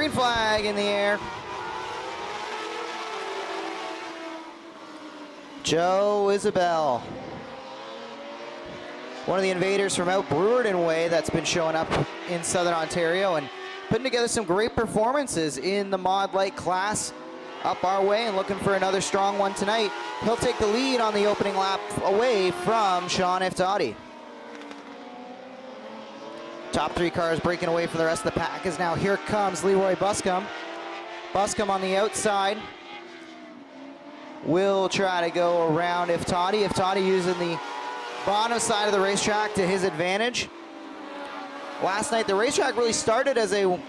Green flag in the air. Joe Isabel, one of the invaders from out Brewerton Way that's been showing up in Southern Ontario and putting together some great performances in the Mod Lite class up our way and looking for another strong one tonight. He'll take the lead on the opening lap away from Sean Iftadi. Top three cars breaking away from the rest of the pack as now here comes Leroy Buscombe. Buscombe on the outside will try to go around Iftadi. Iftadi using the bottom side of the racetrack to his advantage. Last night the racetrack really started as a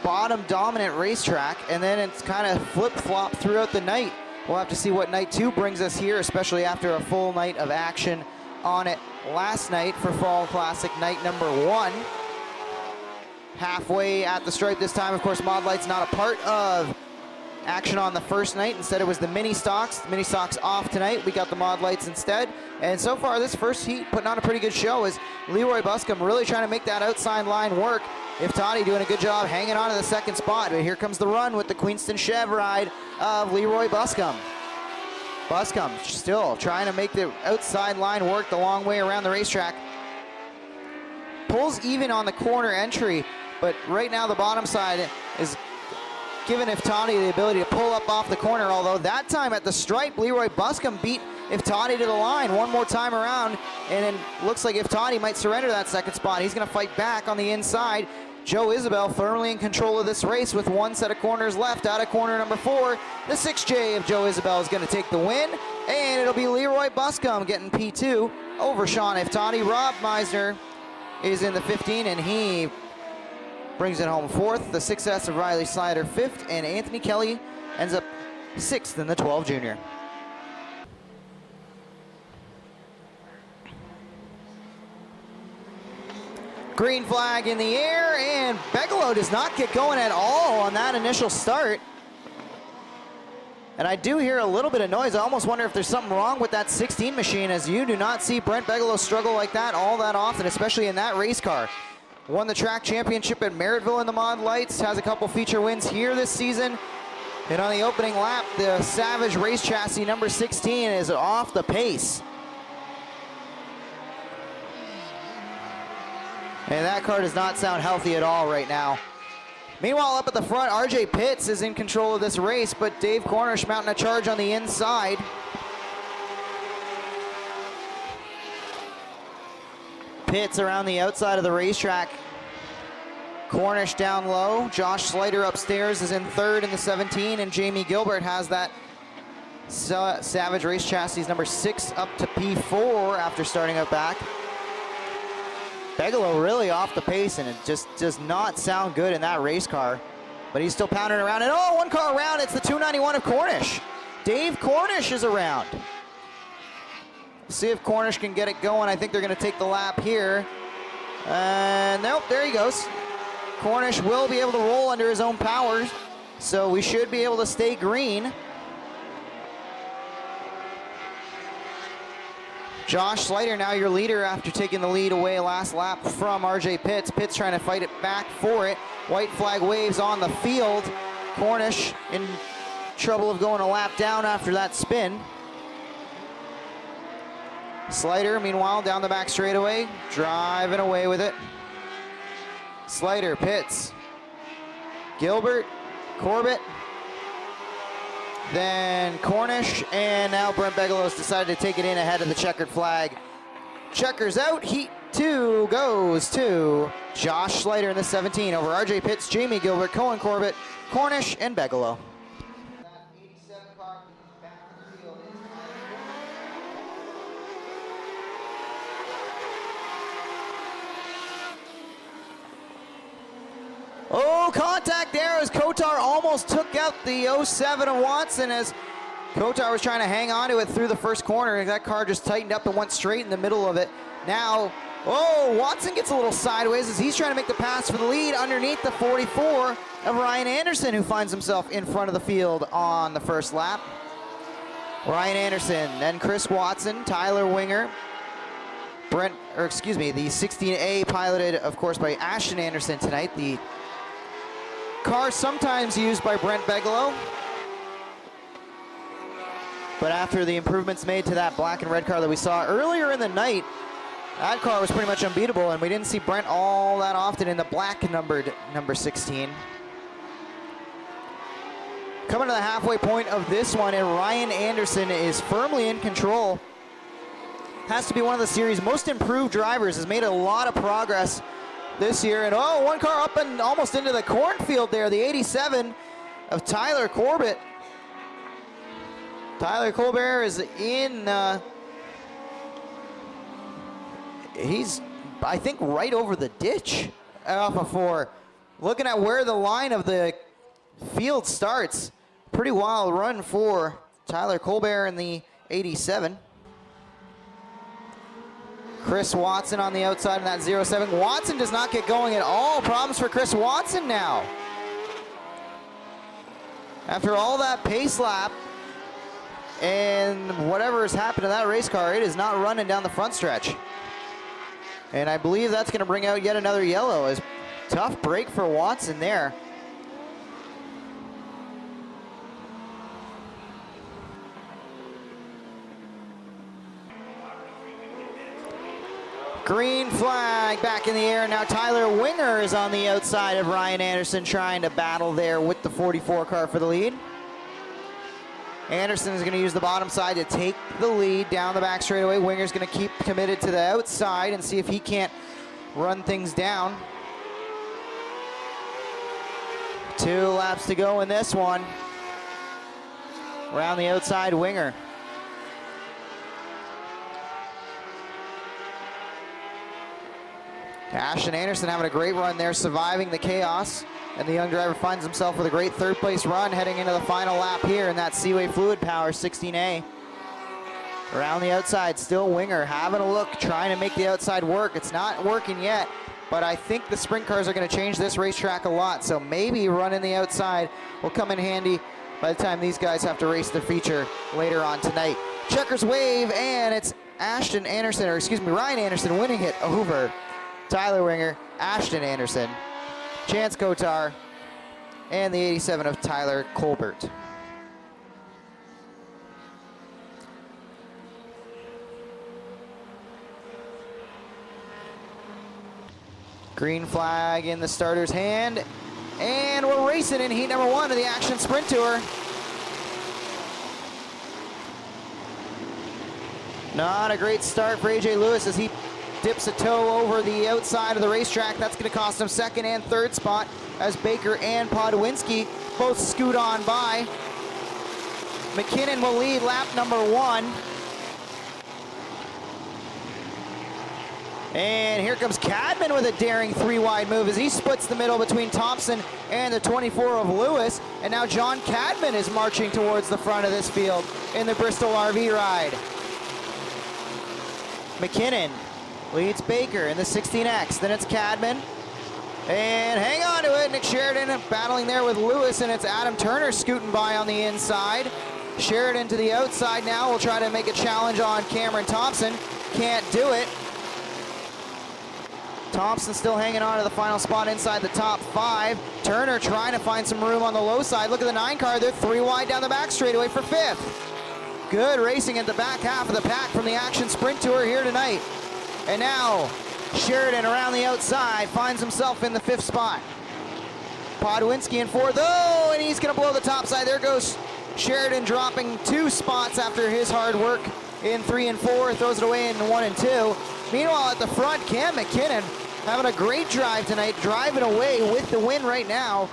bottom dominant racetrack and then it's kind of flip-flop throughout the night. We'll have to see what night two brings us here, especially after a full night of action on it last night for Fall Classic night number 1. Halfway at the stripe this time. Of course, Mod Lite's not a part of action on the first night. Instead, it was the mini stocks. The mini stocks off tonight. We got the Mod Lites instead. And so far, this first heat putting on a pretty good show as Leroy Buscombe really trying to make that outside line work. Iftadi doing a good job hanging on to the second spot. But here comes the run with the Queenston Chev ride of Leroy Buscombe. Buscombe still trying to make the outside line work the long way around the racetrack. Pulls even on the corner entry, but right now the bottom side is giving Iftadi the ability to pull up off the corner, although that time at the stripe, Leroy Buscombe beat Iftadi to the line one more time around, and it looks like Iftadi might surrender that second spot. He's going to fight back on the inside. Joe Isabel firmly in control of this race with one set of corners left out of corner number 4. The 6J of Joe Isabel is going to take the win, and it'll be Leroy Buscombe getting P2 over Sean Iftadi. Rob Meisner is in the 15, and he brings it home 4th. The 6S of Riley Slider 5th, and Anthony Kelly ends up 6th in the 12 junior. Green flag in the air, and Bigelow does not get going at all on that initial start. And I do hear a little bit of noise. I almost wonder if there's something wrong with that 16 machine, as you do not see Brent Bigelow struggle like that all that often, especially in that race car. Won the track championship at Merrittville in the Mod Lites, has a couple feature wins here this season. And on the opening lap, the Savage race chassis number 16 is off the pace. And that car does not sound healthy at all right now. Meanwhile, up at the front, RJ Pitts is in control of this race, but Dave Cornish mounting a charge on the inside. Pitts around the outside of the racetrack. Cornish down low. Josh Slider upstairs is in 3rd in the 17, and Jamie Gilbert has that Savage race chassis number 6 up to P4 after starting out back. Bigelow really off the pace, and it just does not sound good in that race car. But he's still pounding around, and oh, one car around, it's the 291 of Cornish. Dave Cornish is around. See if Cornish can get it going. I think they're gonna take the lap here. And nope, there he goes. Cornish will be able to roll under his own powers, so we should be able to stay green. Josh Slider now your leader after taking the lead away last lap from RJ Pitts. Pitts trying to fight it back for it. White flag waves on the field. Cornish in trouble of going a lap down after that spin. Slider, meanwhile, down the back straightaway, driving away with it. Slider, Pitts, Gilbert, Corbett, then Cornish, and now Brent Bigelow's decided to take it in ahead of the checkered flag. Checkers out, heat 2 goes to Josh Slider in the 17 over RJ Pitts, Jamie Gilbert, Cohen Corbett, Cornish, and Bigelow. Oh, contact there as Kotar almost took out the 07 of Watson as Kotar was trying to hang on to it through the first corner. That car just tightened up and went straight in the middle of it. Now, oh, Watson gets a little sideways as he's trying to make the pass for the lead underneath the 44 of Ryan Anderson, who finds himself in front of the field on the first lap. Ryan Anderson, then Chris Watson, Tyler Winger, the 16A piloted, of course, by Ashton Anderson tonight, the car sometimes used by Brent Bigelow. But after the improvements made to that black and red car that we saw earlier in the night, that car was pretty much unbeatable, and we didn't see Brent all that often in the black numbered number 16. Coming to the halfway point of this one, and Ryan Anderson is firmly in control. Has to be one of the series' most improved drivers, has made a lot of progress this year. And oh, one car up and almost into the cornfield there, the 87 of Tyler Corbett. Tyler Colbert is in, he's, I think, right over the ditch off of 4. Looking at where the line of the field starts, pretty wild run for Tyler Colbert in the 87. Chris Watson on the outside in that 07. Watson does not get going at all. Problems for Chris Watson now. After all that pace lap and whatever has happened to that race car, it is not running down the front stretch. And I believe that's going to bring out yet another yellow. As tough break for Watson there. Green flag back in the air. Now Tyler Winger is on the outside of Ryan Anderson, trying to battle there with the 44 car for the lead. Anderson is going to use the bottom side to take the lead down the back straightaway. Winger's going to keep committed to the outside and see if he can't run things down. 2 laps to go in this one. Around the outside, Winger. Ashton Anderson having a great run there, surviving the chaos. And the young driver finds himself with a great third place run heading into the final lap here in that Seaway Fluid Power 16A. Around the outside, still Winger having a look, trying to make the outside work. It's not working yet, but I think the sprint cars are going to change this racetrack a lot, so maybe running the outside will come in handy by the time these guys have to race their feature later on tonight. Checkers wave, and it's Ashton Anderson, or excuse me, Ryan Anderson winning it over Tyler Winger, Ashton Anderson, Chance Kotar, and the 87 of Tyler Colbert. Green flag in the starter's hand, and we're racing in heat number 1 of the Action Sprint Tour. Not a great start for AJ Lewis as he dips a toe over the outside of the racetrack. That's going to cost him second and third spot as Baker and Podwinski both scoot on by. McKinnon will lead lap number 1. And here comes Cadman with a daring 3-wide move as he splits the middle between Thompson and the 24 of Lewis. And now John Cadman is marching towards the front of this field in the Bristol RV ride. McKinnon leads Baker in the 16X. Then it's Cadman. And hang on to it. Nick Sheridan battling there with Lewis, and it's Adam Turner scooting by on the inside. Sheridan to the outside now. Will try to make a challenge on Cameron Thompson. Can't do it. Thompson still hanging on to the final spot inside the top 5. Turner trying to find some room on the low side. Look at the 9 car. They're 3 wide down the back straightaway for 5th. Good racing at the back half of the pack from the Action Sprint Tour here tonight. And now Sheridan around the outside finds himself in the 5th spot. Podwinski in 4th. Oh, and he's going to blow the top side. There goes Sheridan, dropping 2 spots after his hard work in 3 and 4. Throws it away in 1 and 2. Meanwhile, at the front, Cam McKinnon having a great drive tonight, driving away with the win right now.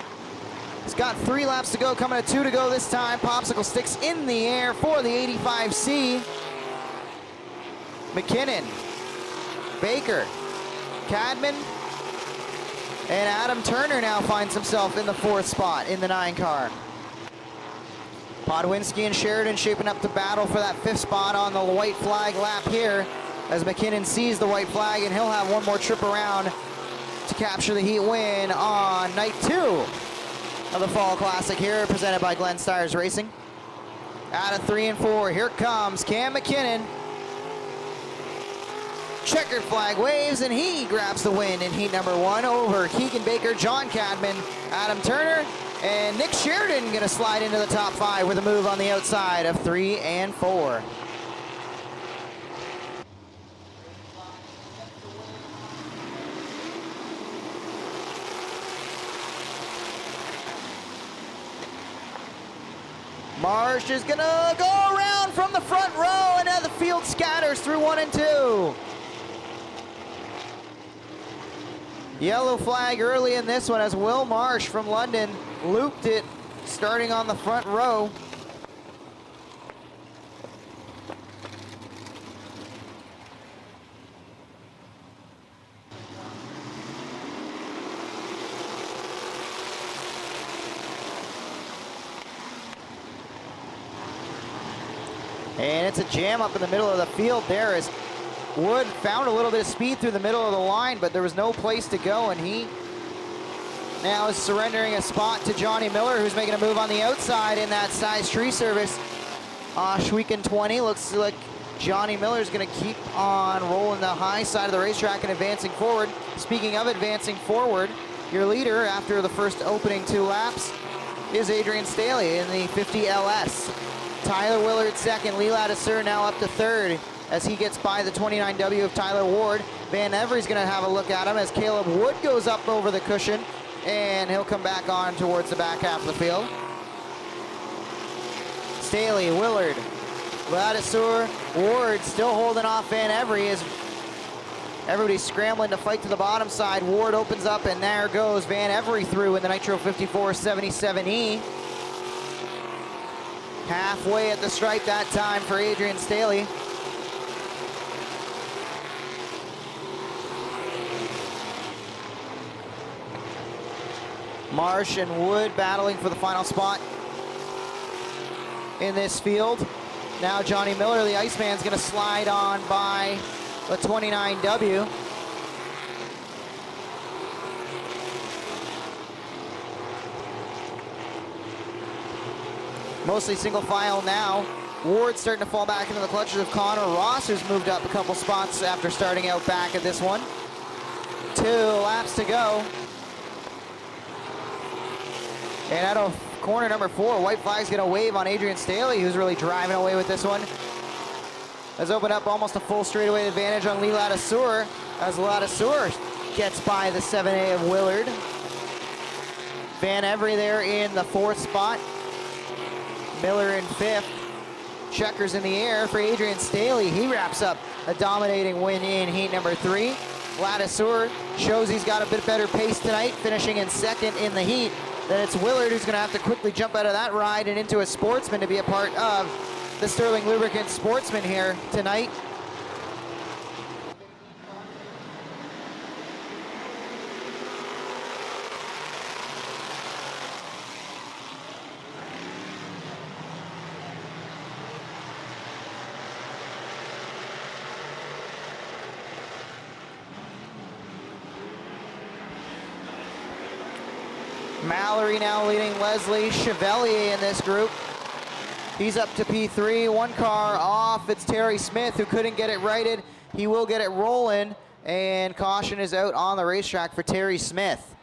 He's got 3 laps to go, coming to 2 to go this time. Popsicle sticks in the air for the 85C. McKinnon, Baker, Cadman, and Adam Turner now finds himself in the 4th spot in the 9 car. Podwinski and Sheridan shaping up to battle for that 5th spot on the white flag lap here as McKinnon sees the white flag, and he'll have one more trip around to capture the heat win on night 2 of the Fall Classic here, presented by Glenn Stires Racing. Out of 3 and 4, here comes Cam McKinnon. Checkered flag waves, and he grabs the win in heat number 1 over Keegan Baker, John Cadman, Adam Turner, and Nick Sheridan gonna slide into the top 5 with a move on the outside of 3 and 4. Marsh is gonna go around from the front row, and now the field scatters through 1 and 2. Yellow flag early in this one as Will Marsh from London looped it starting on the front row. And it's a jam up in the middle of the field there as Wood found a little bit of speed through the middle of the line, but there was no place to go, and he now is surrendering a spot to Johnny Miller, who's making a move on the outside in that size tree service. Schweeken 20, looks like Johnny Miller's gonna keep on rolling the high side of the racetrack and advancing forward. Speaking of advancing forward, your leader after the first opening 2 laps is Adrian Staley in the 50 LS. Tyler Willard second, Lee Ladisseur now up to third as he gets by the 29W of Tyler Ward. Van Every's gonna have a look at him as Caleb Wood goes up over the cushion, and he'll come back on towards the back half of the field. Staley, Willard, Ladisseur, Ward still holding off Van Every as everybody's scrambling to fight to the bottom side. Ward opens up, and there goes Van Every through in the Nitro 54 77E. Halfway at the stripe that time for Adrian Staley. Marsh and Wood battling for the final spot in this field. Now Johnny Miller, the Iceman's gonna slide on by the 29W. Mostly single file now. Ward starting to fall back into the clutches of Connor Ross, who's moved up a couple spots after starting out back at this one. 2 laps to go. And out of corner number 4, white flag's gonna wave on Adrian Staley, who's really driving away with this one. Has opened up almost a full straightaway advantage on Lee Ladisseur as Ladisseur gets by the 7A of Willard. Van Every there in the 4th spot. Miller in 5th. Checkers in the air for Adrian Staley. He wraps up a dominating win in heat number 3. Ladisseur shows he's got a bit better pace tonight, finishing in 2nd in the heat. Then it's Willard who's gonna have to quickly jump out of that ride and into a Sportsman to be a part of the Sterling Lubricants Sportsman here tonight. Mallory now leading Leslie Chevalier in this group. He's up to P3, 1 car off. It's Terry Smith who couldn't get it righted. He will get it rolling, and caution is out on the racetrack for Terry Smith.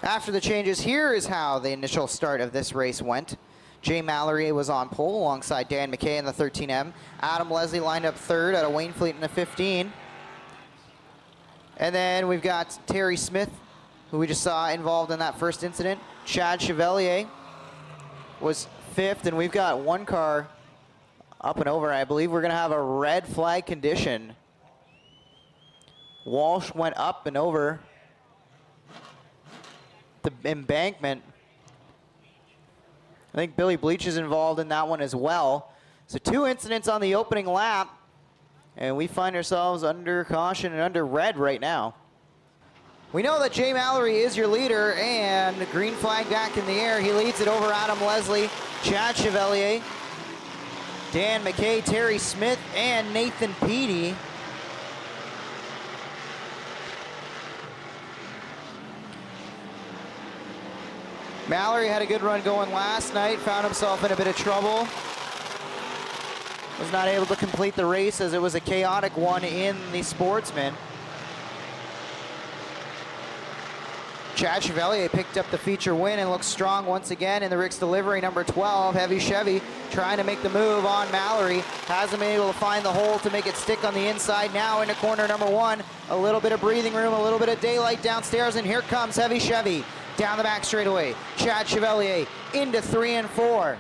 After the changes, here is how the initial start of this race went. Jay Mallory was on pole alongside Dan McKay in the 13M. Adam Leslie lined up 3rd out of Wainfleet in the 15. And then we've got Terry Smith, who we just saw involved in that first incident. Chad Chevalier was 5th, and we've got 1 car up and over. I believe we're gonna have a red flag condition. Walsh went up and over the embankment. I think Billy Bleach is involved in that one as well. So 2 incidents on the opening lap, and we find ourselves under caution and under red right now. We know that Jay Mallory is your leader, and the green flag back in the air. He leads it over Adam Leslie, Chad Chevalier, Dan McKay, Terry Smith, and Nathan Peaty. Mallory had a good run going last night, found himself in a bit of trouble. Was not able to complete the race as it was a chaotic one in the Sportsman. Chad Chevalier picked up the feature win and looks strong once again in the Rick's Delivery, number 12. Heavy Chevy trying to make the move on Mallory. Hasn't been able to find the hole to make it stick on the inside. Now into corner number 1. A little bit of breathing room, a little bit of daylight downstairs, and here comes Heavy Chevy. Down the back straightaway. Chad Chevalier into 3 and 4.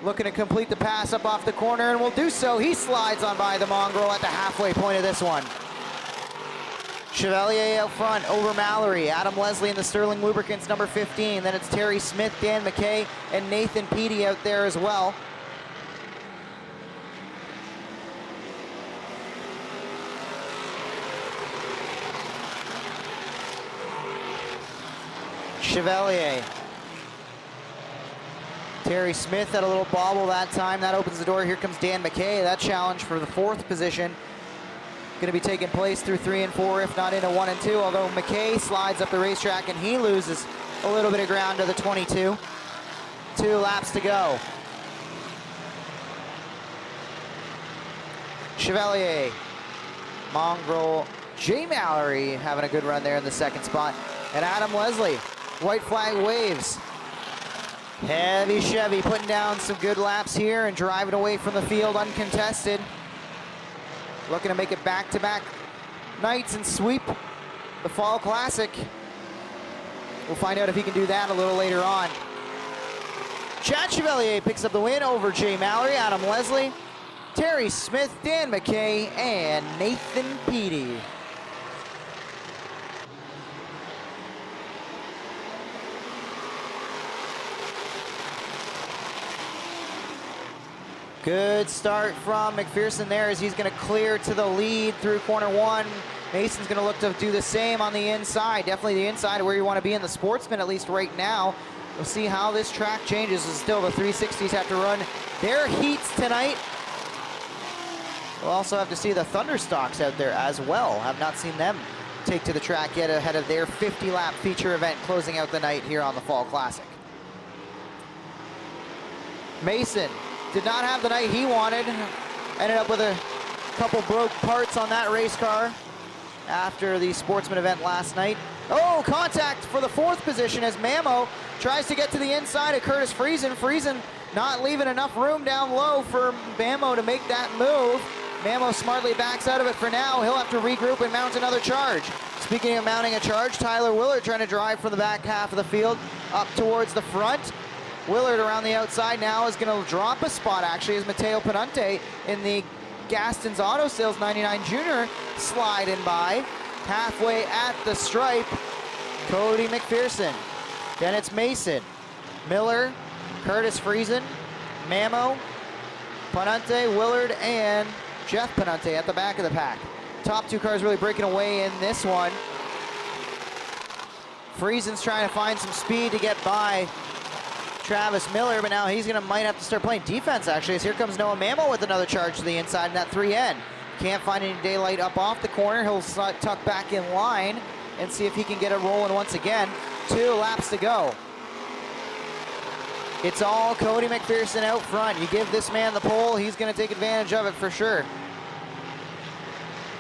Looking to complete the pass up off the corner, and will do so. He slides on by the Mongrel at the halfway point of this one. Chevalier out front over Mallory. Adam Leslie in the Sterling Lubricants, number 15. Then it's Terry Smith, Dan McKay, and Nathan Peaty out there as well. Chevalier. Terry Smith had a little bobble that time. That opens the door. Here comes Dan McKay. That challenge for the 4th position going to be taking place through 3 and 4, if not into 1 and 2. Although McKay slides up the racetrack and he loses a little bit of ground to the 22. 2 laps to go. Chevalier, Mongrel, Jay Mallory having a good run there in the 2nd spot. And Adam Leslie, white flag waves. Heavy Chevy putting down some good laps here and driving away from the field uncontested. Looking to make it back-to-back nights and sweep the Fall Classic. We'll find out if he can do that a little later on. Chad Chevalier picks up the win over Jay Mallory, Adam Leslie, Terry Smith, Dan McKay, and Nathan Peaty. Good start from McPherson there as he's going to clear to the lead through corner 1. Mason's going to look to do the same on the inside. Definitely the inside where you want to be in the Sportsman, at least right now. We'll see how this track changes. Still, the 360s have to run their heats tonight. We'll also have to see the Thunderstocks out there as well. Have not seen them take to the track yet ahead of their 50-lap feature event closing out the night here on the Fall Classic. Mason did not have the night he wanted. Ended up with a couple broke parts on that race car after the Sportsman event last night. Oh, contact for the 4th position as Mamo tries to get to the inside of Curtis Friesen. Friesen not leaving enough room down low for Mamo to make that move. Mamo smartly backs out of it for now. He'll have to regroup and mount another charge. Speaking of mounting a charge, Tyler Willard trying to drive from the back half of the field up towards the front. Willard around the outside now is going to drop a spot, actually, as Mateo Penante in the Gaston's Auto Sales 99 Junior sliding by. Halfway at the stripe, Cody McPherson. Then it's Mason, Miller, Curtis Friesen, Mamo, Penante, Willard, and Jeff Penante at the back of the pack. Top 2 cars really breaking away in this one. Friesen's trying to find some speed to get by Travis Miller, but now he's might have to start playing defense, actually, as here comes Noah Mamo with another charge to the inside in that 3N. Can't find any daylight up off the corner. He'll tuck back in line and see if he can get it rolling once again. 2 laps to go. It's all Cody McPherson out front. You give this man the pole, he's going to take advantage of it for sure.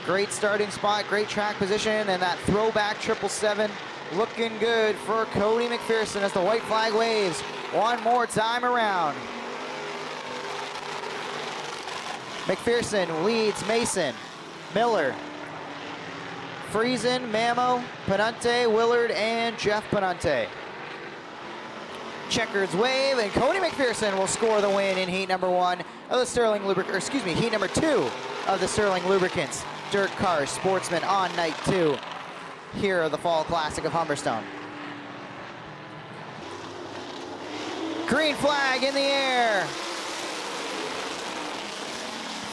Great starting spot, great track position, and that throwback 777 looking good for Cody McPherson as the white flag waves one more time around. McPherson leads Mason, Miller, Friesen, Mamo, Penante, Willard, and Jeff Penante. Checkers wave, and Cody McPherson will score the win in heat number 1 of the Sterling Lubricants, heat number 2 of the Sterling Lubricants Dirt Car Sportsman on night 2 here at the Fall Classic of Humberstone. Green flag in the air.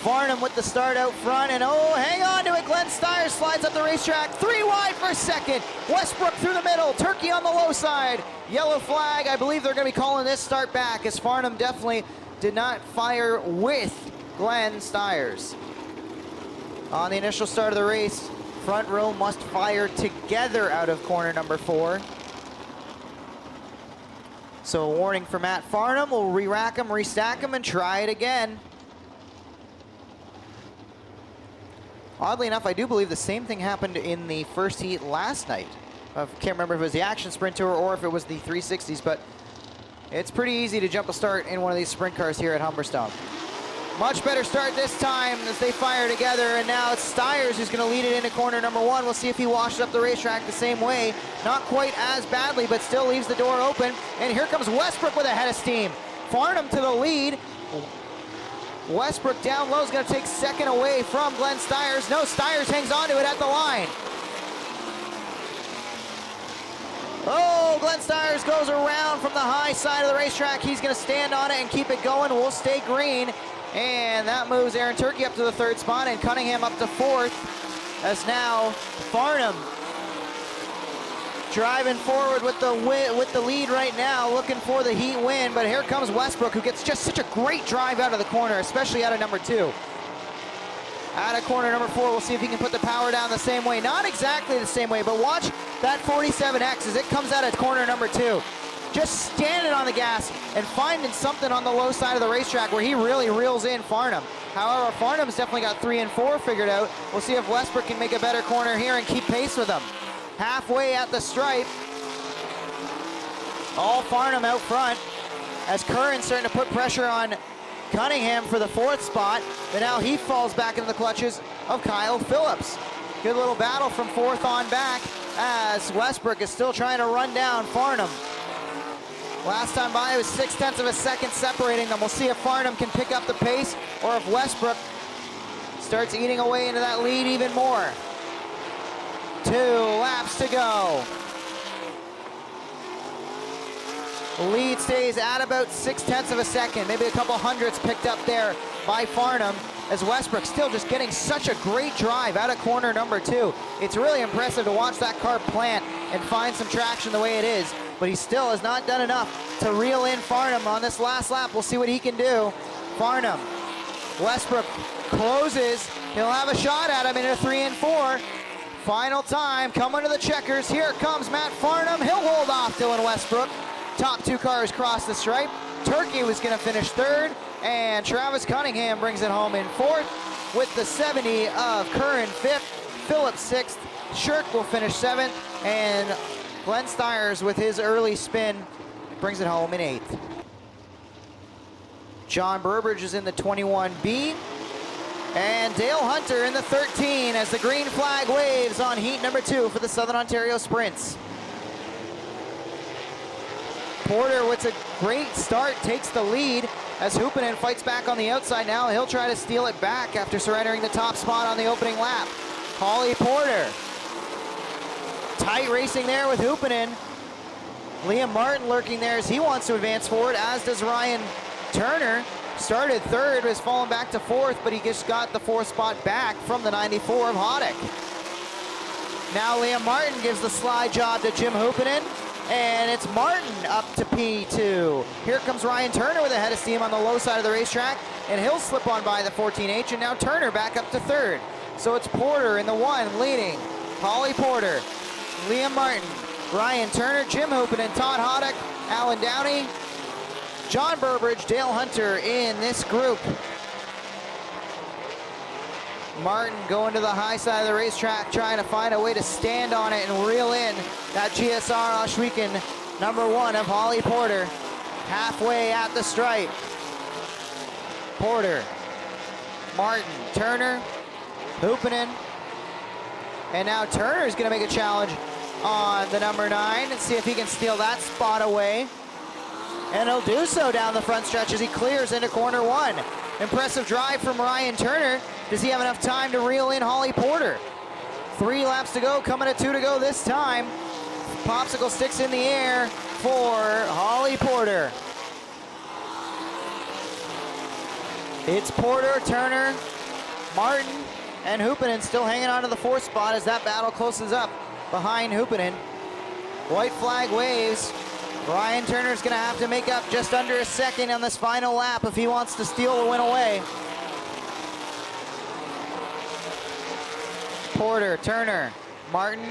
Farnham with the start out front, and oh, hang on to it. Glenn Stiers slides up the racetrack. 3 wide for 2nd. Westbrook through the middle. Turkey on the low side. Yellow flag. I believe they're going to be calling this start back, as Farnham definitely did not fire with Glenn Stiers. On the initial start of the race, front row must fire together out of corner number 4. So a warning for Matt Farnham. We'll re-rack him, restack him, and try it again. Oddly enough, I do believe the same thing happened in the first heat last night. I can't remember if it was the Action Sprint Tour or if it was the 360s, but it's pretty easy to jump a start in one of these sprint cars here at Humberstone. Much better start this time as they fire together, and now it's Stiers who's going to lead it into corner number 1. We'll see if he washes up the racetrack the same way. Not quite as badly, but still leaves the door open. And here comes Westbrook with a head of steam. Farnham to the lead. Westbrook down low is going to take second away from Glenn Stiers. No, Stiers hangs on to it at the line. Oh, Glenn Stiers goes around from the high side of the racetrack. He's going to stand on it and keep it going. We'll stay green. And that moves Aaron Turkey up to the 3rd spot and Cunningham up to 4th. As now Farnham driving forward with the lead right now, looking for the heat win. But here comes Westbrook, who gets just such a great drive out of the corner, especially out of number 2. Out of corner number 4, we'll see if he can put the power down the same way. Not exactly the same way, but watch that 47X as it comes out of corner number 2. Just standing on the gas and finding something on the low side of the racetrack where he really reels in Farnham. However, Farnham's definitely got 3 and 4 figured out. We'll see if Westbrook can make a better corner here and keep pace with him. Halfway at the stripe. All Farnham out front as Curran's starting to put pressure on Cunningham for the 4th spot, but now he falls back into the clutches of Kyle Phillips. Good little battle from 4th on back as Westbrook is still trying to run down Farnham. Last time by, it was 0.6 of a second separating them. We'll see if Farnham can pick up the pace or if Westbrook starts eating away into that lead even more. 2 laps to go. Lead stays at about 0.6 of a second, maybe a couple hundredths picked up there by Farnham, as Westbrook still just getting such a great drive out of corner number 2. It's really impressive to watch that car plant and find some traction the way it is, but he still has not done enough to reel in Farnham on this last lap. We'll see what he can do. Farnham, Westbrook closes. He'll have a shot at him in a 3 and 4. Final time, coming to the checkers. Here comes Matt Farnham. He'll hold off Dylan Westbrook. Top 2 cars cross the stripe. Turkey was going to finish 3rd, and Travis Cunningham brings it home in 4th with the 70 of Curran 5th, Phillips 6th, Shirk will finish 7th, and Glenn Stiers with his early spin brings it home in 8th. John Burbridge is in the 21B, and Dale Hunter in the 13 as the green flag waves on heat number 2 for the Southern Ontario Sprints. Porter with a great start takes the lead as Hoopanen fights back on the outside now. He'll try to steal it back after surrendering the top spot on the opening lap. Holly Porter. Tight racing there with Hoopanen. Liam Martin lurking there as he wants to advance forward, as does Ryan Turner. Started 3rd, has fallen back to 4th, but he just got the 4th spot back from the 94 of Hoddick. Now Liam Martin gives the slide job to Jim Hoopanen. And it's Martin up to P2. Here comes Ryan Turner with a head of steam on the low side of the racetrack, and he'll slip on by the 14H, and now Turner back up to 3rd. So it's Porter in the 1 leading. Holly Porter, Liam Martin, Ryan Turner, Jim Hoopanen, Todd Hoddick, Alan Downey, John Burbridge, Dale Hunter in this group. Martin going to the high side of the racetrack, trying to find a way to stand on it and reel in that GSR Oshweekend number 1 of Holly Porter. Halfway at the stripe. Porter, Martin, Turner, Hoopanen, and now Turner's going to make a challenge on the number 9 and see if he can steal that spot away. And he'll do so down the front stretch as he clears into corner 1. Impressive drive from Ryan Turner. Does he have enough time to reel in Holly Porter? 3 laps to go, coming to 2 to go this time. Popsicle sticks in the air for Holly Porter. It's Porter, Turner, Martin, and Hoopanen still hanging on to the 4th spot as that battle closes up behind Hoopanen. White flag waves. Ryan Turner's going to have to make up just under a second on this final lap if he wants to steal the win away. Porter, Turner, Martin.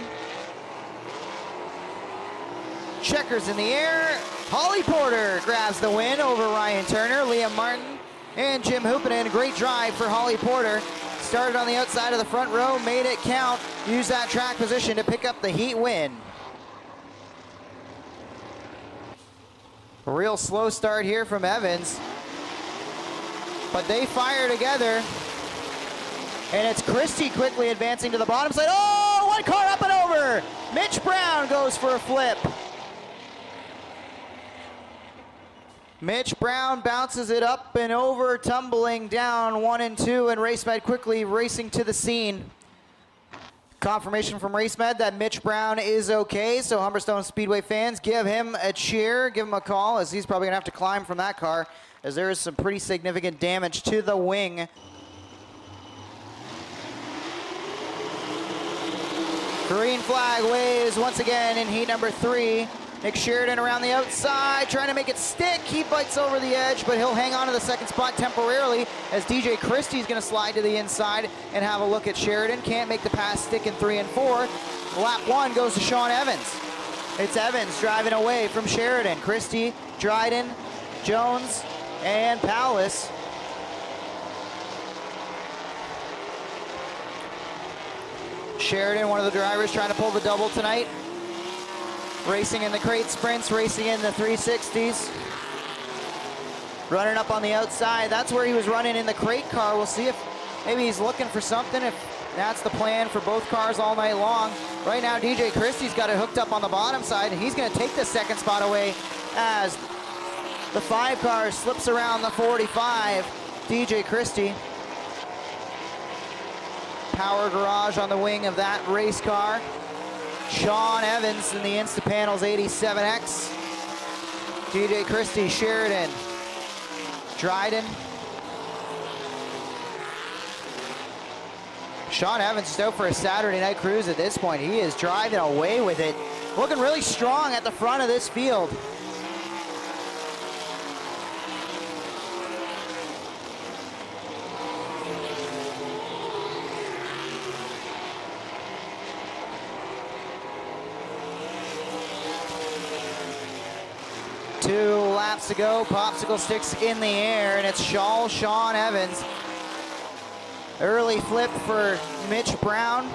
Checkers in the air. Holly Porter grabs the win over Ryan Turner, Liam Martin, and Jim Hoopinen. Great drive for Holly Porter. Started on the outside of the front row, made it count, used that track position to pick up the heat win. A real slow start here from Evans, but they fire together, and it's Christie quickly advancing to the bottom side. Oh, one car up and over! Mitch Brown goes for a flip. Mitch Brown bounces it up and over, tumbling down 1 and 2, and RaceMed quickly racing to the scene. Confirmation from RaceMed that Mitch Brown is okay, so Humberstone Speedway fans, give him a cheer, give him a call, as he's probably gonna have to climb from that car, as there is some pretty significant damage to the wing. Green flag waves once again in heat number 3. Nick Sheridan around the outside, trying to make it stick. He bites over the edge, but he'll hang on to the second spot temporarily, as DJ Christie's gonna slide to the inside and have a look at Sheridan. Can't make the pass stick in 3 and 4. Lap 1 goes to Sean Evans. It's Evans driving away from Sheridan. Christie, Dryden, Jones, and Powless. Sheridan, one of the drivers, trying to pull the double tonight. Racing in the crate sprints, racing in the 360s. Running up on the outside. That's where he was running in the crate car. We'll see if maybe he's looking for something, if that's the plan for both cars all night long. Right now, DJ Christie's got it hooked up on the bottom side, and he's gonna take the second spot away as the 5 car slips around the 45. DJ Christie. Power garage on the wing of that race car. Sean Evans in the Instapanels 87X. DJ Christie, Sheridan, Dryden. Sean Evans is out for a Saturday night cruise at this point. He is driving away with it. Looking really strong at the front of this field. Two laps to go, popsicle sticks in the air, and it's Sean Evans. Early flip for Mitch Brown.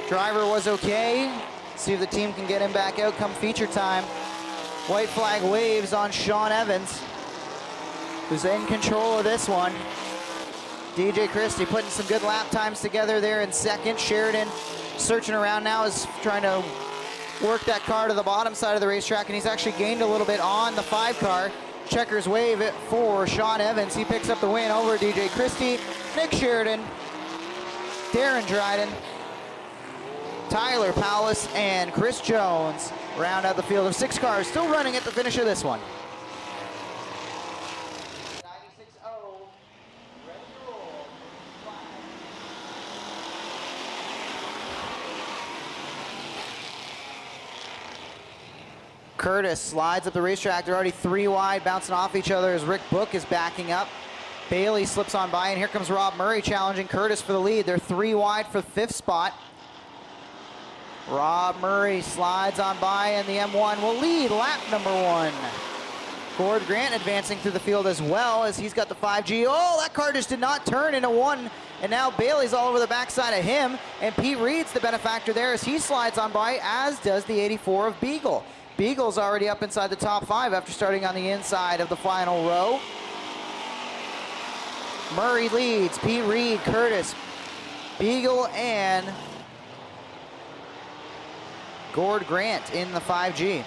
Driver was okay. See if the team can get him back out come feature time. White flag waves on Sean Evans, who's in control of this one. DJ Christie putting some good lap times together there in second. Sheridan searching around now, is trying to work that car to the bottom side of the racetrack, and he's actually gained a little bit on the 5 car. Checkers wave it for Sean Evans. He picks up the win over DJ Christie, Nick Sheridan, Darren Dryden, Tyler Powless, and Chris Jones round out the field of 6 cars, still running at the finish of this one. Curtis slides up the racetrack. They're already 3 wide, bouncing off each other as Rick Book is backing up. Bailey slips on by, and here comes Rob Murray challenging Curtis for the lead. They're 3 wide for 5th spot. Rob Murray slides on by, and the M1 will lead lap number 1. Gord Grant advancing through the field as well, as he's got the 5G. Oh, that car just did not turn into 1, and now Bailey's all over the backside of him, and Pete Reed's the benefactor there as he slides on by, as does the 84 of Beagle. Beagle's already up inside the top 5 after starting on the inside of the final row. Murray leads, Pete Reed, Curtis, Beagle, and Gord Grant in the 5G.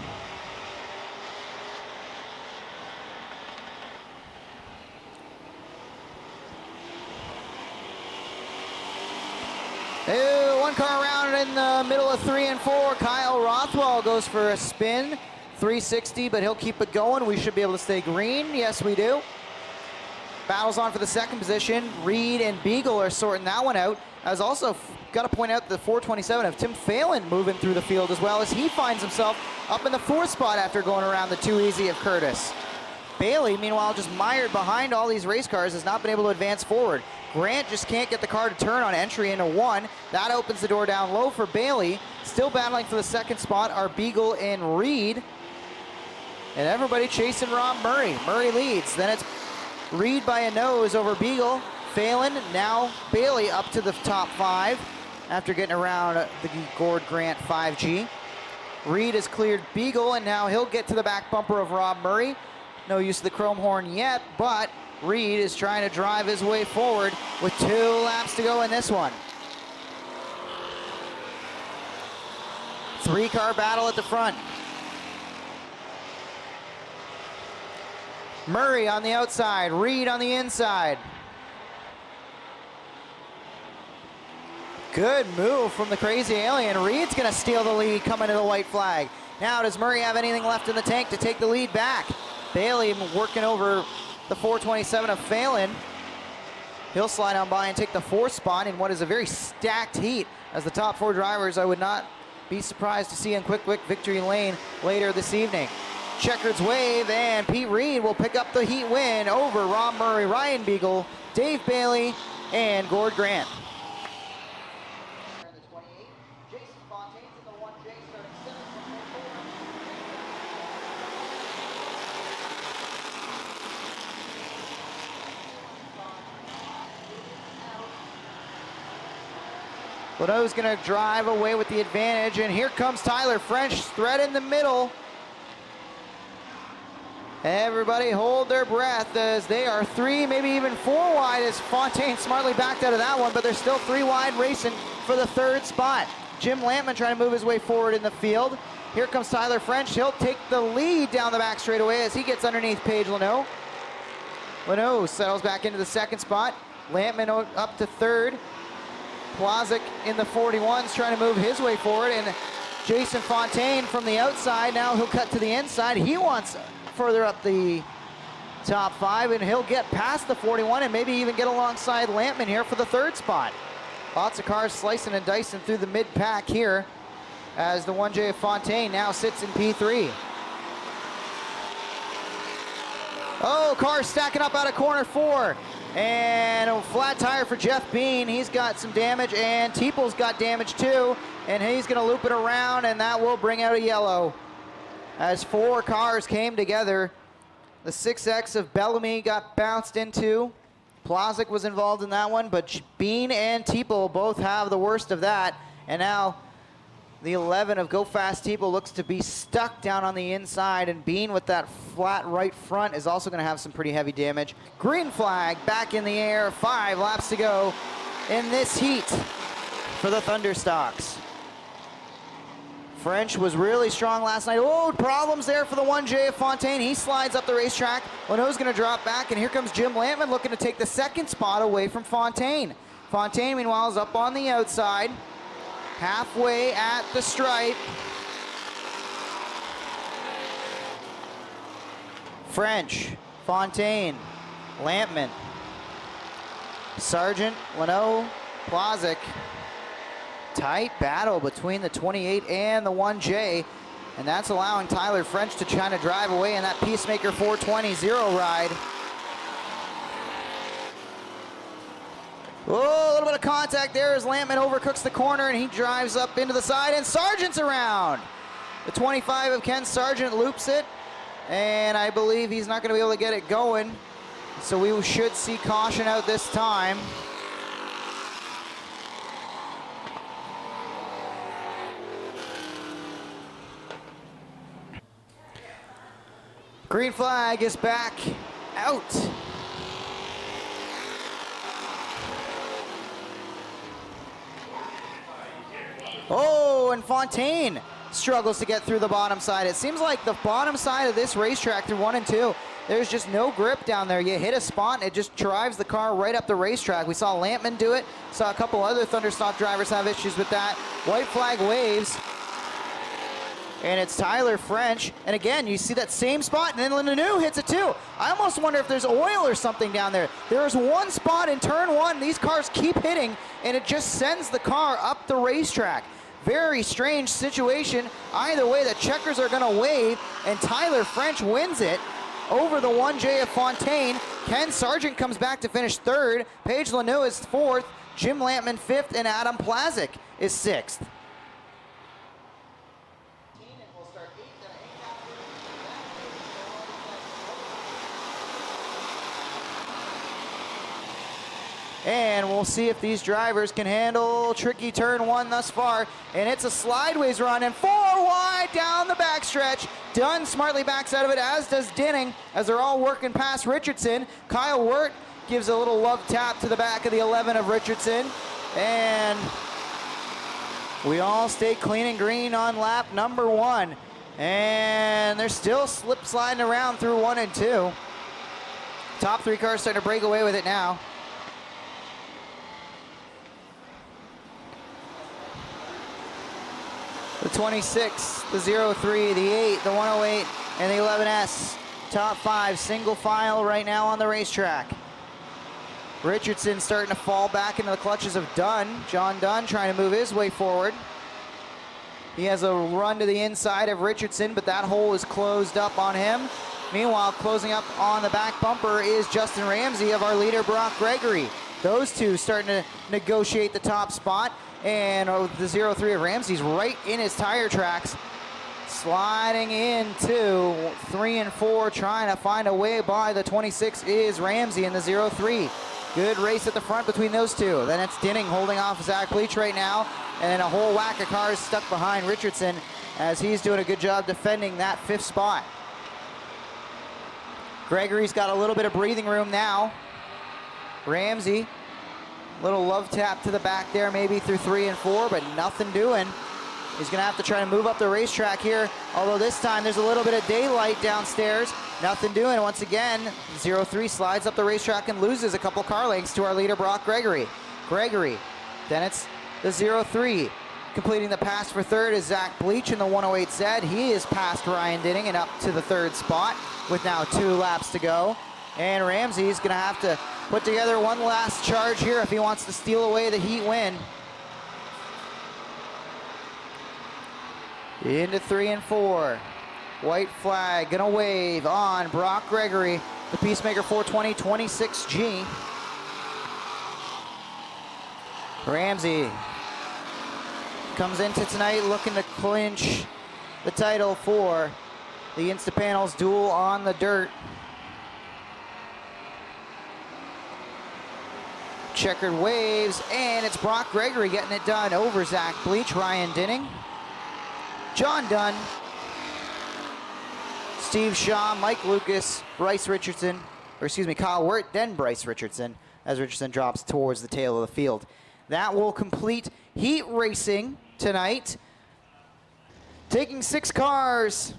One car around in the middle of 3 and 4. Kyle Rothwell goes for a spin, 360, but he'll keep it going. We should be able to stay green. Yes, we do. Battles on for the 2nd position. Reed and Beagle are sorting that one out. I was also got to point out the 427 of Tim Phelan moving through the field as well, as he finds himself up in the 4th spot after going around the 2 easy of Curtis. Bailey, meanwhile, just mired behind all these race cars, has not been able to advance forward. Grant just can't get the car to turn on entry into 1. That opens the door down low for Bailey. Still battling for the 2nd spot are Beagle and Reed. and everybody chasing Rob Murray. Murray leads. Then it's Reed by a nose over Beagle. Phelan, now Bailey up to the top 5 after getting around the Gord Grant 5G. Reed has cleared Beagle, and now he'll get to the back bumper of Rob Murray. No use of the chrome horn yet, but Reed is trying to drive his way forward with 2 laps to go in this one. 3-car battle at the front. Murray on the outside, Reed on the inside. Good move from the crazy alien. Reed's gonna steal the lead coming to the white flag. Now, does Murray have anything left in the tank to take the lead back? Bailey working over the 427 of Phelan. He'll slide on by and take the 4th spot in what is a very stacked heat. As the top 4 drivers, I would not be surprised to see in quick victory lane later this evening. Checkers wave, and Pete Reed will pick up the heat win over Rob Murray, Ryan Beagle, Dave Bailey, and Gord Grant. Leno's gonna drive away with the advantage, and here comes Tyler French, thread in the middle. Everybody hold their breath as they are 3, maybe even 4 wide as Fontaine smartly backed out of that one, but they're still 3 wide racing for the 3rd spot. Jim Lampman trying to move his way forward in the field. Here comes Tyler French. He'll take the lead down the back straightaway as he gets underneath Paige Leno. Leno settles back into the 2nd spot. Lampman up to 3rd. Plazik in the 41s trying to move his way forward, and Jason Fontaine from the outside. Now he'll cut to the inside. He wants further up the top 5, and he'll get past the 41 and maybe even get alongside Lampman here for the 3rd spot. Lots of cars slicing and dicing through the mid-pack here as the 1J of Fontaine now sits in P3. Oh, cars stacking up out of corner 4. And a flat tire for Jeff Bean. He's got some damage, and Teeple's got damage too. And he's gonna loop it around, and that will bring out a yellow. As 4 cars came together, the 6X of Bellamy got bounced into. Plazik was involved in that one, but Bean and Teeple both have the worst of that. And now the 11 of Go Fast Teeple looks to be stuck down on the inside, and Bean with that flat right front is also gonna have some pretty heavy damage. Green flag back in the air, 5 laps to go in this heat for the Thunderstocks. French was really strong last night. Oh, problems there for the 1J of Fontaine. He slides up the racetrack. Leno's gonna drop back, and here comes Jim Lampman looking to take the 2nd spot away from Fontaine. Fontaine, meanwhile, is up on the outside, halfway at the stripe. French, Fontaine, Lampman, Sargent, Leno, Plazik. Tight battle between the 28 and the 1J, and that's allowing Tyler French to try to drive away in that Peacemaker 420 ride. Oh, a little bit of contact there as Lampman overcooks the corner, and he drives up into the side, and Sargent's around. The 25 of Ken Sargent loops it, and I believe he's not going to be able to get it going, so we should see caution out this time. Green flag is back out. Oh, and Fontaine struggles to get through the bottom side. It seems like the bottom side of this racetrack through 1 and 2, there's just no grip down there. You hit a spot and it just drives the car right up the racetrack. We saw Lampman do it. Saw a couple other Thunderstock drivers have issues with that. White flag waves. And it's Tyler French. And again, you see that same spot, and then Lenu hits it too. I almost wonder if there's oil or something down there. There's one spot in turn 1. These cars keep hitting, and it just sends the car up the racetrack. Very strange situation. Either way, the checkers are going to wave, and Tyler French wins it over the 1J of Fontaine. Ken Sargent comes back to finish 3rd. Paige Lenu is 4th. Jim Lampman 5th, and Adam Plazik is 6th. And we'll see if these drivers can handle tricky turn 1 thus far. And it's a slideways run and 4 wide down the backstretch. Dunn smartly backs out of it, as does Dinning, as they're all working past Richardson. Kyle Wirt gives a little love tap to the back of the 11 of Richardson. And we all stay clean and green on lap number 1. And they're still slip sliding around through 1 and 2. Top 3 cars starting to break away with it now. The 26, the 03, the 8, the 108, and the 11S. Top 5 single file right now on the racetrack. Richardson starting to fall back into the clutches of Dunn. John Dunn trying to move his way forward. He has a run to the inside of Richardson, but that hole is closed up on him. Meanwhile, closing up on the back bumper is Justin Ramsey of our leader, Brock Gregory. Those two starting to negotiate the top spot. And the 03 of Ramsey's right in his tire tracks. Sliding into 3 and 4, trying to find a way by the 26 is Ramsey in the 03. Good race at the front between those two. Then it's Dinning holding off Zach Bleach right now. And then a whole whack of cars stuck behind Richardson as he's doing a good job defending that 5th spot. Gregory's got a little bit of breathing room now. Ramsey, little love tap to the back there, maybe through 3 and 4, but nothing doing. He's gonna have to try to move up the racetrack here, although this time there's a little bit of daylight downstairs. Nothing doing. Once again, 03 slides up the racetrack and loses a couple car lengths to our leader, Brock Gregory. Then it's the 03. Completing the pass for 3rd is Zach Bleach in the 108Z. He is past Ryan Dinning and up to the 3rd spot with now 2 laps to go. And Ramsey's gonna have to put together one last charge here if he wants to steal away the heat win. Into 3 and 4. White flag gonna wave on Brock Gregory, the Peacemaker 420 26G. Ramsey comes into tonight looking to clinch the title for the Instapanels duel on the dirt. Checkered waves, and it's Brock Gregory getting it done over Zach Bleach, Ryan Dinning, John Dunn, Steve Shaw, Mike Lucas, Bryce Richardson, or excuse me, Kyle Wirt, then Bryce Richardson, as Richardson drops towards the tail of the field. That will complete heat racing tonight. Taking 6 cars.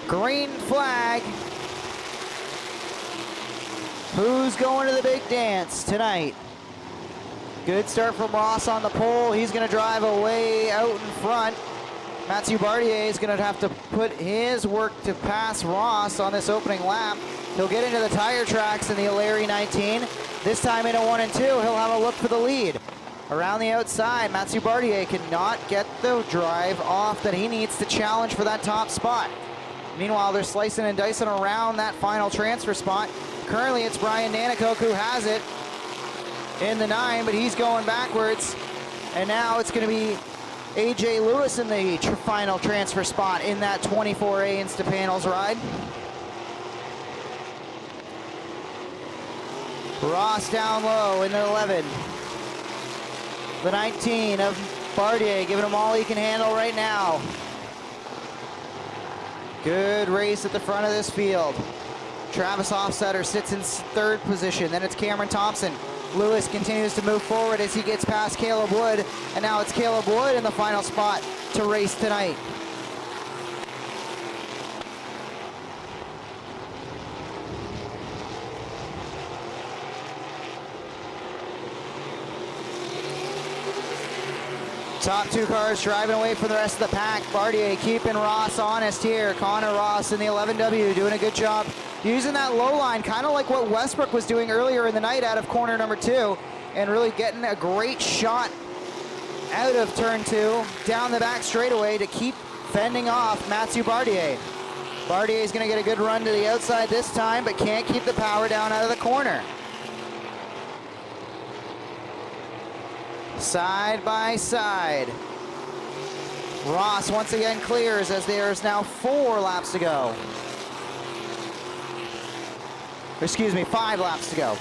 Green flag. Who's going to the big dance tonight? Good start from Ross on the pole. He's going to drive away out in front. Mathieu Bardier is going to have to put his work to pass Ross on this opening lap. He'll get into the tire tracks in the O'Leary 19. This time into 1 and 2, he'll have a look for the lead. Around the outside, Mathieu Bardier cannot get the drive off that he needs to challenge for that top spot. Meanwhile, they're slicing and dicing around that final transfer spot. Currently, it's Brian Nanicoke who has it in the 9, but he's going backwards. And now it's going to be AJ Lewis in the final transfer spot in that 24A Instapanels ride. Ross down low in the 11. The 19 of Bardier giving him all he can handle right now. Good race at the front of this field. Travis Hofstetter sits in 3rd position. Then it's Cameron Thompson. Lewis continues to move forward as he gets past Caleb Wood. And now it's Caleb Wood in the final spot to race tonight. Top 2 cars driving away from the rest of the pack. Bardier keeping Ross honest here. Connor Ross in the 11W doing a good job using that low line, kind of like what Westbrook was doing earlier in the night out of corner number 2, and really getting a great shot out of turn 2 down the back straightaway to keep fending off Mathieu Bardier. Bardier is going to get a good run to the outside this time, but can't keep the power down out of the corner. Side by side. Ross once again clears as there is now 4 laps to go. Excuse me, 5 laps to go.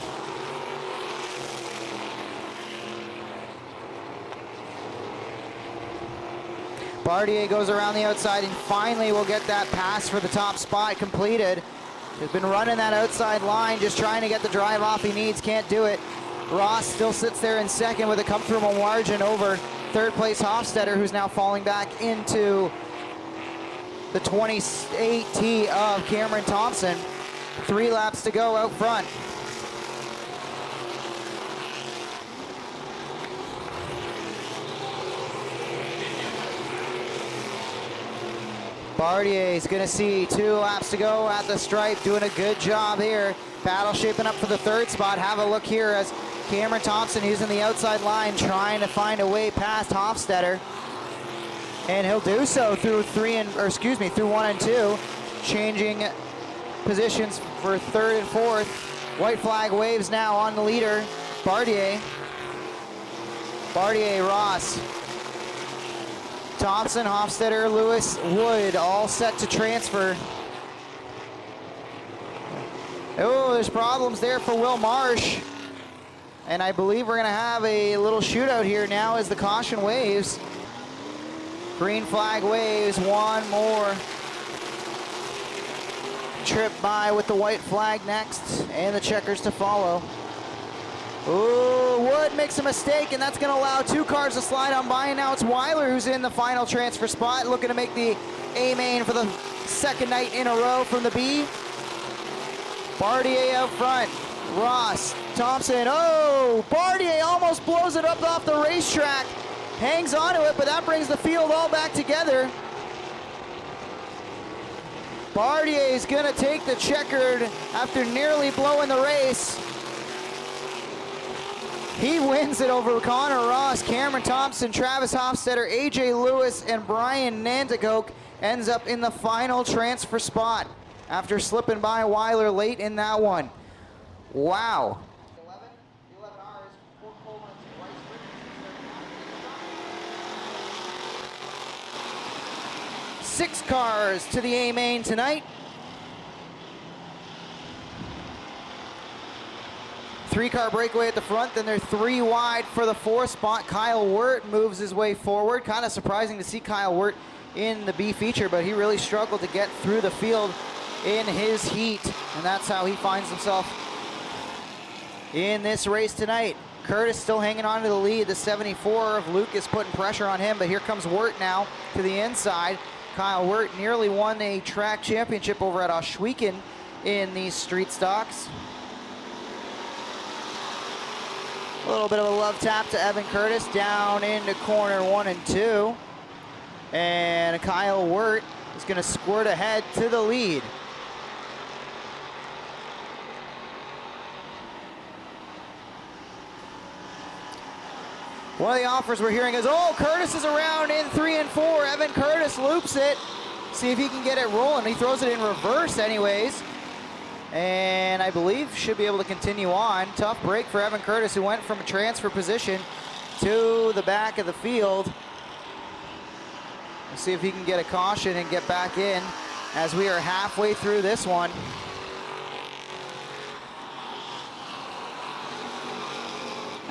Bardier goes around the outside and finally will get that pass for the top spot completed. He's been running that outside line, just trying to get the drive off he needs, can't do it. Ross still sits there in second with a comfortable margin over third place Hofstetter, who's now falling back into the 28T of Cameron Thompson. 3 laps to go out front. Bardier is going to see 2 laps to go at the stripe, doing a good job here. Battle shaping up for the 3rd spot. Have a look here as Cameron Thompson using the outside line, trying to find a way past Hofstetter. And he'll do so through 1 and 2, changing positions for 3rd and 4th. White flag waves now on the leader, Bardier. Bardier, Ross, Thompson, Hofstetter, Lewis, Wood, all set to transfer. Oh, there's problems there for Will Marsh. And I believe we're gonna have a little shootout here now as the caution waves. Green flag waves, one more trip by with the white flag next, and the checkers to follow. Ooh, Wood makes a mistake, and that's going to allow 2 cars to slide on by, and now it's Weiler who's in the final transfer spot, looking to make the A-main for the 2nd night in a row from the B. Bardier out front, Ross, Thompson, oh, Bardier almost blows it up off the racetrack, hangs onto it, but that brings the field all back together. Bardier is going to take the checkered after nearly blowing the race. He wins it over Connor Ross, Cameron Thompson, Travis Hofstetter, AJ Lewis, and Brian Nanticoke ends up in the final transfer spot after slipping by Weiler late in that one. Wow. 6 cars to the A-main tonight. 3-car breakaway at the front, then they're 3 wide for the 4th spot. Kyle Wirt moves his way forward. Kind of surprising to see Kyle Wirt in the B feature, but he really struggled to get through the field in his heat, and that's how he finds himself in this race tonight. Curtis still hanging on to the lead. The 74 of Lucas putting pressure on him, but here comes Wirt now to the inside. Kyle Wirt nearly won a track championship over at Oshwegan in these street stocks. A little bit of a love tap to Evan Curtis down into corner 1 and 2. And Kyle Wirt is going to squirt ahead to the lead. One of the offers we're hearing is, oh, Curtis is around in 3 and 4. Evan Curtis loops it. See if he can get it rolling. He throws it in reverse anyways. And I believe should be able to continue on. Tough break for Evan Curtis, who went from a transfer position to the back of the field. We'll see if he can get a caution and get back in as we are halfway through this one.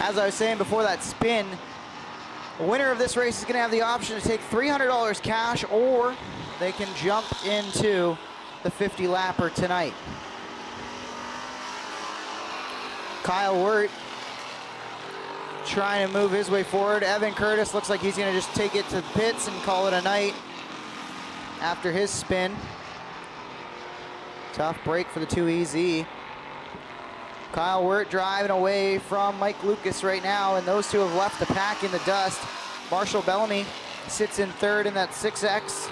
As I was saying before that spin, the winner of this race is going to have the option to take $300 cash, or they can jump into the 50-lapper tonight. Kyle Wirt trying to move his way forward. Evan Curtis looks like he's going to just take it to the pits and call it a night after his spin. Tough break for the 2EZ. Kyle Wirt driving away from Mike Lucas right now, and those two have left the pack in the dust. Marshall Bellamy sits in 3rd in that 6X.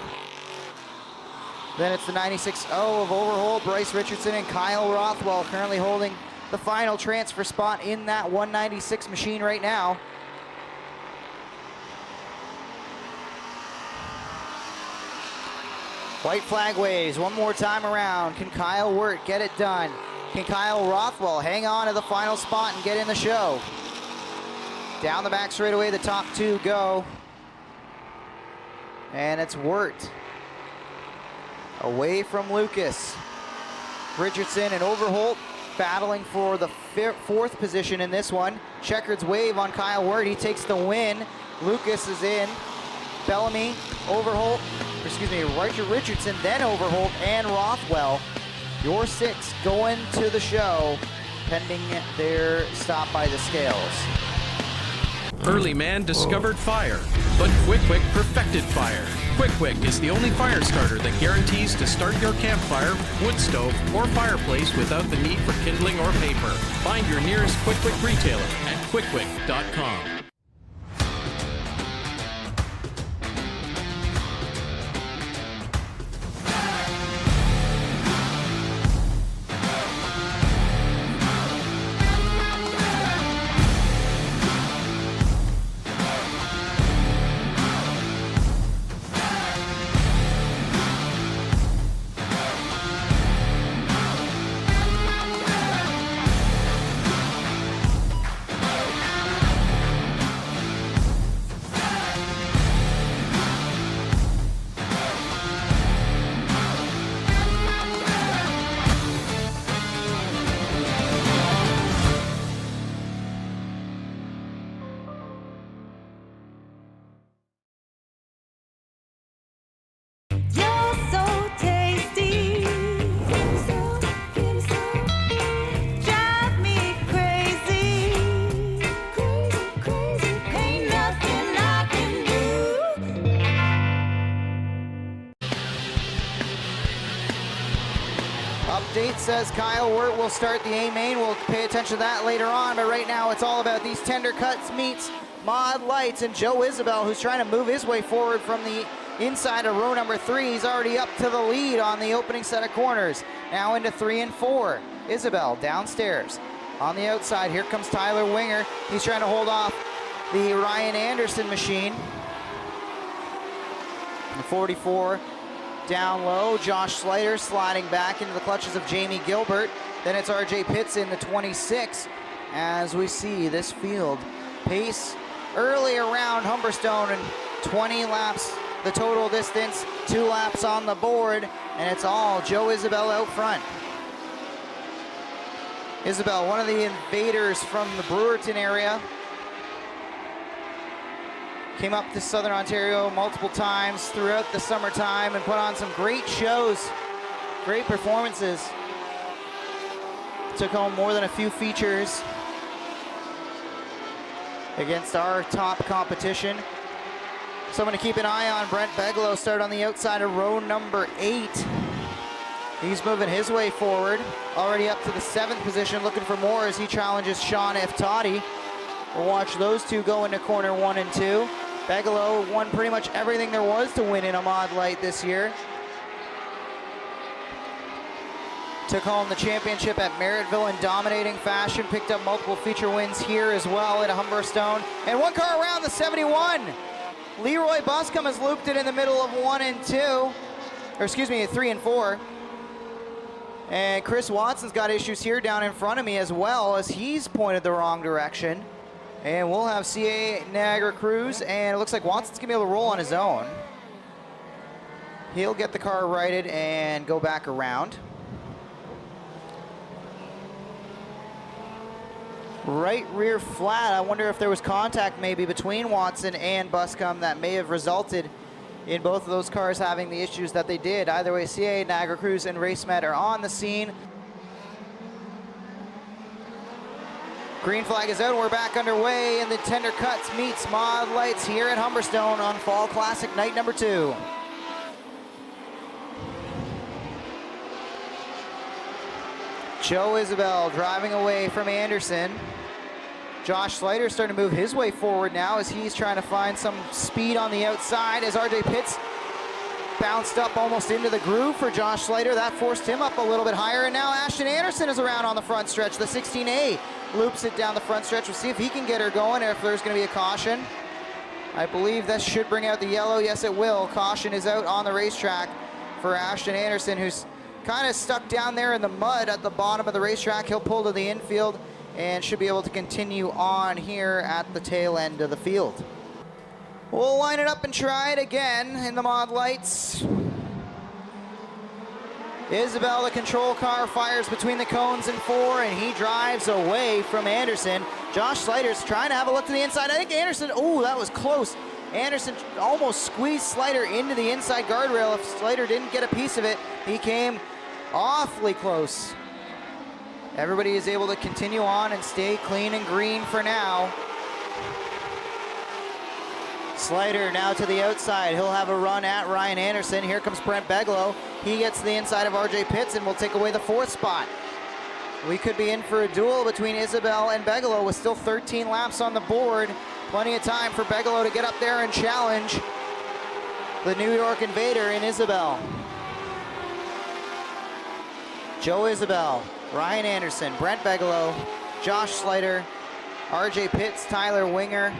Then it's the 96-0 of Overholt, Bryce Richardson, and Kyle Rothwell currently holding the final transfer spot in that 196 machine right now. White flag waves one more time around. Can Kyle Wirt get it done? Can Kyle Rothwell hang on to the final spot and get in the show? Down the back straightaway, the top 2 go. And it's Wirt away from Lucas. Richardson and Overholt battling for the fourth position in this one. Checkered's wave on Kyle Wirt. He takes the win. Lucas is in. Bellamy, Richard Richardson, then Overholt and Rothwell. Your 6 going to the show, pending their stop by the scales. Early man discovered fire, but Quick Quick perfected fire. Quick Quick is the only fire starter that guarantees to start your campfire, wood stove, or fireplace without the need for kindling or paper. Find your nearest Quick Quick retailer at quickquick.com. Update says Kyle Wirt will start the A-main. We'll pay attention to that later on, but right now it's all about these tender cuts meets Mod Lights and Joe Isabel, who's trying to move his way forward from the inside of row number 3. He's already up to the lead on the opening set of corners. Now into 3 and 4. Isabel downstairs. On the outside, here comes Tyler Winger. He's trying to hold off the Ryan Anderson machine. The 44 down low. Josh Slater sliding back into the clutches of Jamie Gilbert. Then it's RJ Pitts in the 26 as we see this field pace early around Humberstone, and 20 laps the total distance, 2 laps on the board, and it's all Joe Isabel out front. Isabel, one of the invaders from the Brewerton area, came up to Southern Ontario multiple times throughout the summertime and put on some great shows, great performances. Took home more than a few features against our top competition. Someone to keep an eye on, Brent Beglow, started on the outside of row number 8. He's moving his way forward, already up to the 7th position, looking for more as he challenges Sean F. Toddy. We'll watch those two go into corner 1 and 2. Beglow won pretty much everything there was to win in a Mod Light this year. Took home the championship at Merrittville in dominating fashion, picked up multiple feature wins here as well at Humberstone. And one car around the 71. Leroy Buscombe has looped it in the middle of 1 and 2, or excuse me, 3 and 4. And Chris Watson's got issues here down in front of me as well, as he's pointed the wrong direction. And we'll have CA Niagara Cruz, and it looks like Watson's gonna be able to roll on his own. He'll get the car righted and go back around. Right rear flat. I wonder if there was contact maybe between Watson and Buscombe that may have resulted in both of those cars having the issues that they did. Either way, CA Niagara Cruz and RaceMed are on the scene. Green flag is out, we're back underway, and the Tender Cuts meets Mod Lights here at Humberstone on Fall Classic night number 2. Joe Isabel driving away from Anderson. Josh Slater starting to move his way forward now as he's trying to find some speed on the outside as RJ Pitts bounced up almost into the groove for Josh Slater. That forced him up a little bit higher, and now Ashton Anderson is around on the front stretch. The 16A loops it down the front stretch. We'll see if he can get her going or if there's going to be a caution. I believe this should bring out the yellow. Yes, it will. Caution is out on the racetrack for Ashton Anderson, who's kind of stuck down there in the mud at the bottom of the racetrack. He'll pull to the infield and should be able to continue on here at the tail end of the field. We'll line it up and try it again in the Mod Lights. Isabel, the control car, fires between the cones and 4, and he drives away from Anderson. Josh Slater's trying to have a look to the inside. I think Anderson, oh, that was close. Anderson almost squeezed Slater into the inside guardrail. If Slater didn't get a piece of it, he came awfully close. Everybody is able to continue on and stay clean and green for now. Slater now to the outside. He'll have a run at Ryan Anderson. Here comes Brent Beglow. He gets to the inside of RJ Pitts and will take away the 4th spot. We could be in for a duel between Isabel and Beglow with still 13 laps on the board. Plenty of time for Beglow to get up there and challenge the New York Invader in Isabel. Joe Isabel, Ryan Anderson, Brent Beglow, Josh Slater, RJ Pitts, Tyler Winger,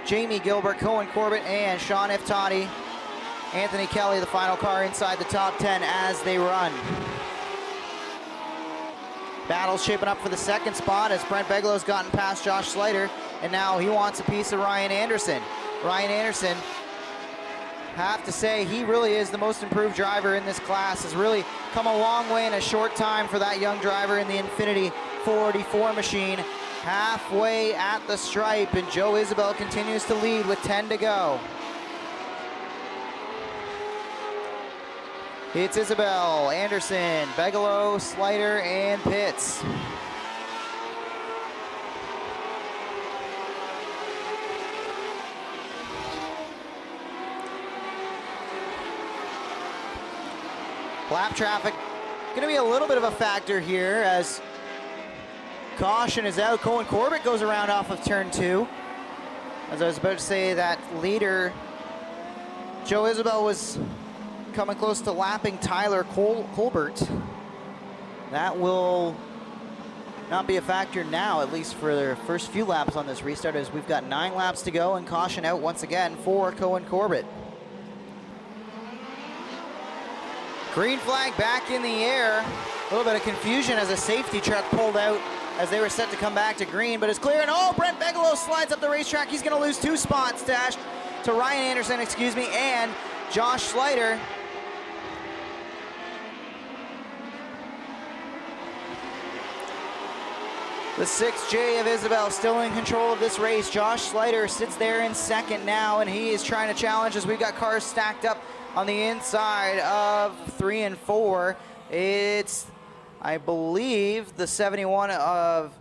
Jamie Gilbert, Cohen Corbett, and Sean Iftati. Anthony Kelly, the final car inside the top 10 as they run. Battle's shaping up for the 2nd spot as Brent Beglow's gotten past Josh Slater, and now he wants a piece of Ryan Anderson. Ryan Anderson, have to say, he really is the most improved driver in this class. Has really come a long way in a short time for that young driver in the Infinity 484 machine. Halfway at the stripe, and Joe Isabel continues to lead with 10 to go. It's Isabel, Anderson, Beglow, Slater, and Pitts. Lap traffic going to be a little bit of a factor here as caution is out. Cohen Corbett goes around off of turn 2. As I was about to say, that leader, Joe Isabel, was coming close to lapping Tyler Colbert. That will not be a factor now, at least for their first few laps on this restart, as we've got 9 laps to go and caution out once again for Cohen Corbett. Green flag back in the air. A little bit of confusion as a safety truck pulled out as they were set to come back to green, but it's clear, and oh, Brent Beglow slides up the racetrack. He's going to lose 2 spots to Ryan Anderson, and Josh Slater. The 6J of Isabel still in control of this race. Josh Slater sits there in 2nd now, and he is trying to challenge as we've got cars stacked up on the inside of 3 and 4. It's, I believe, the 71 of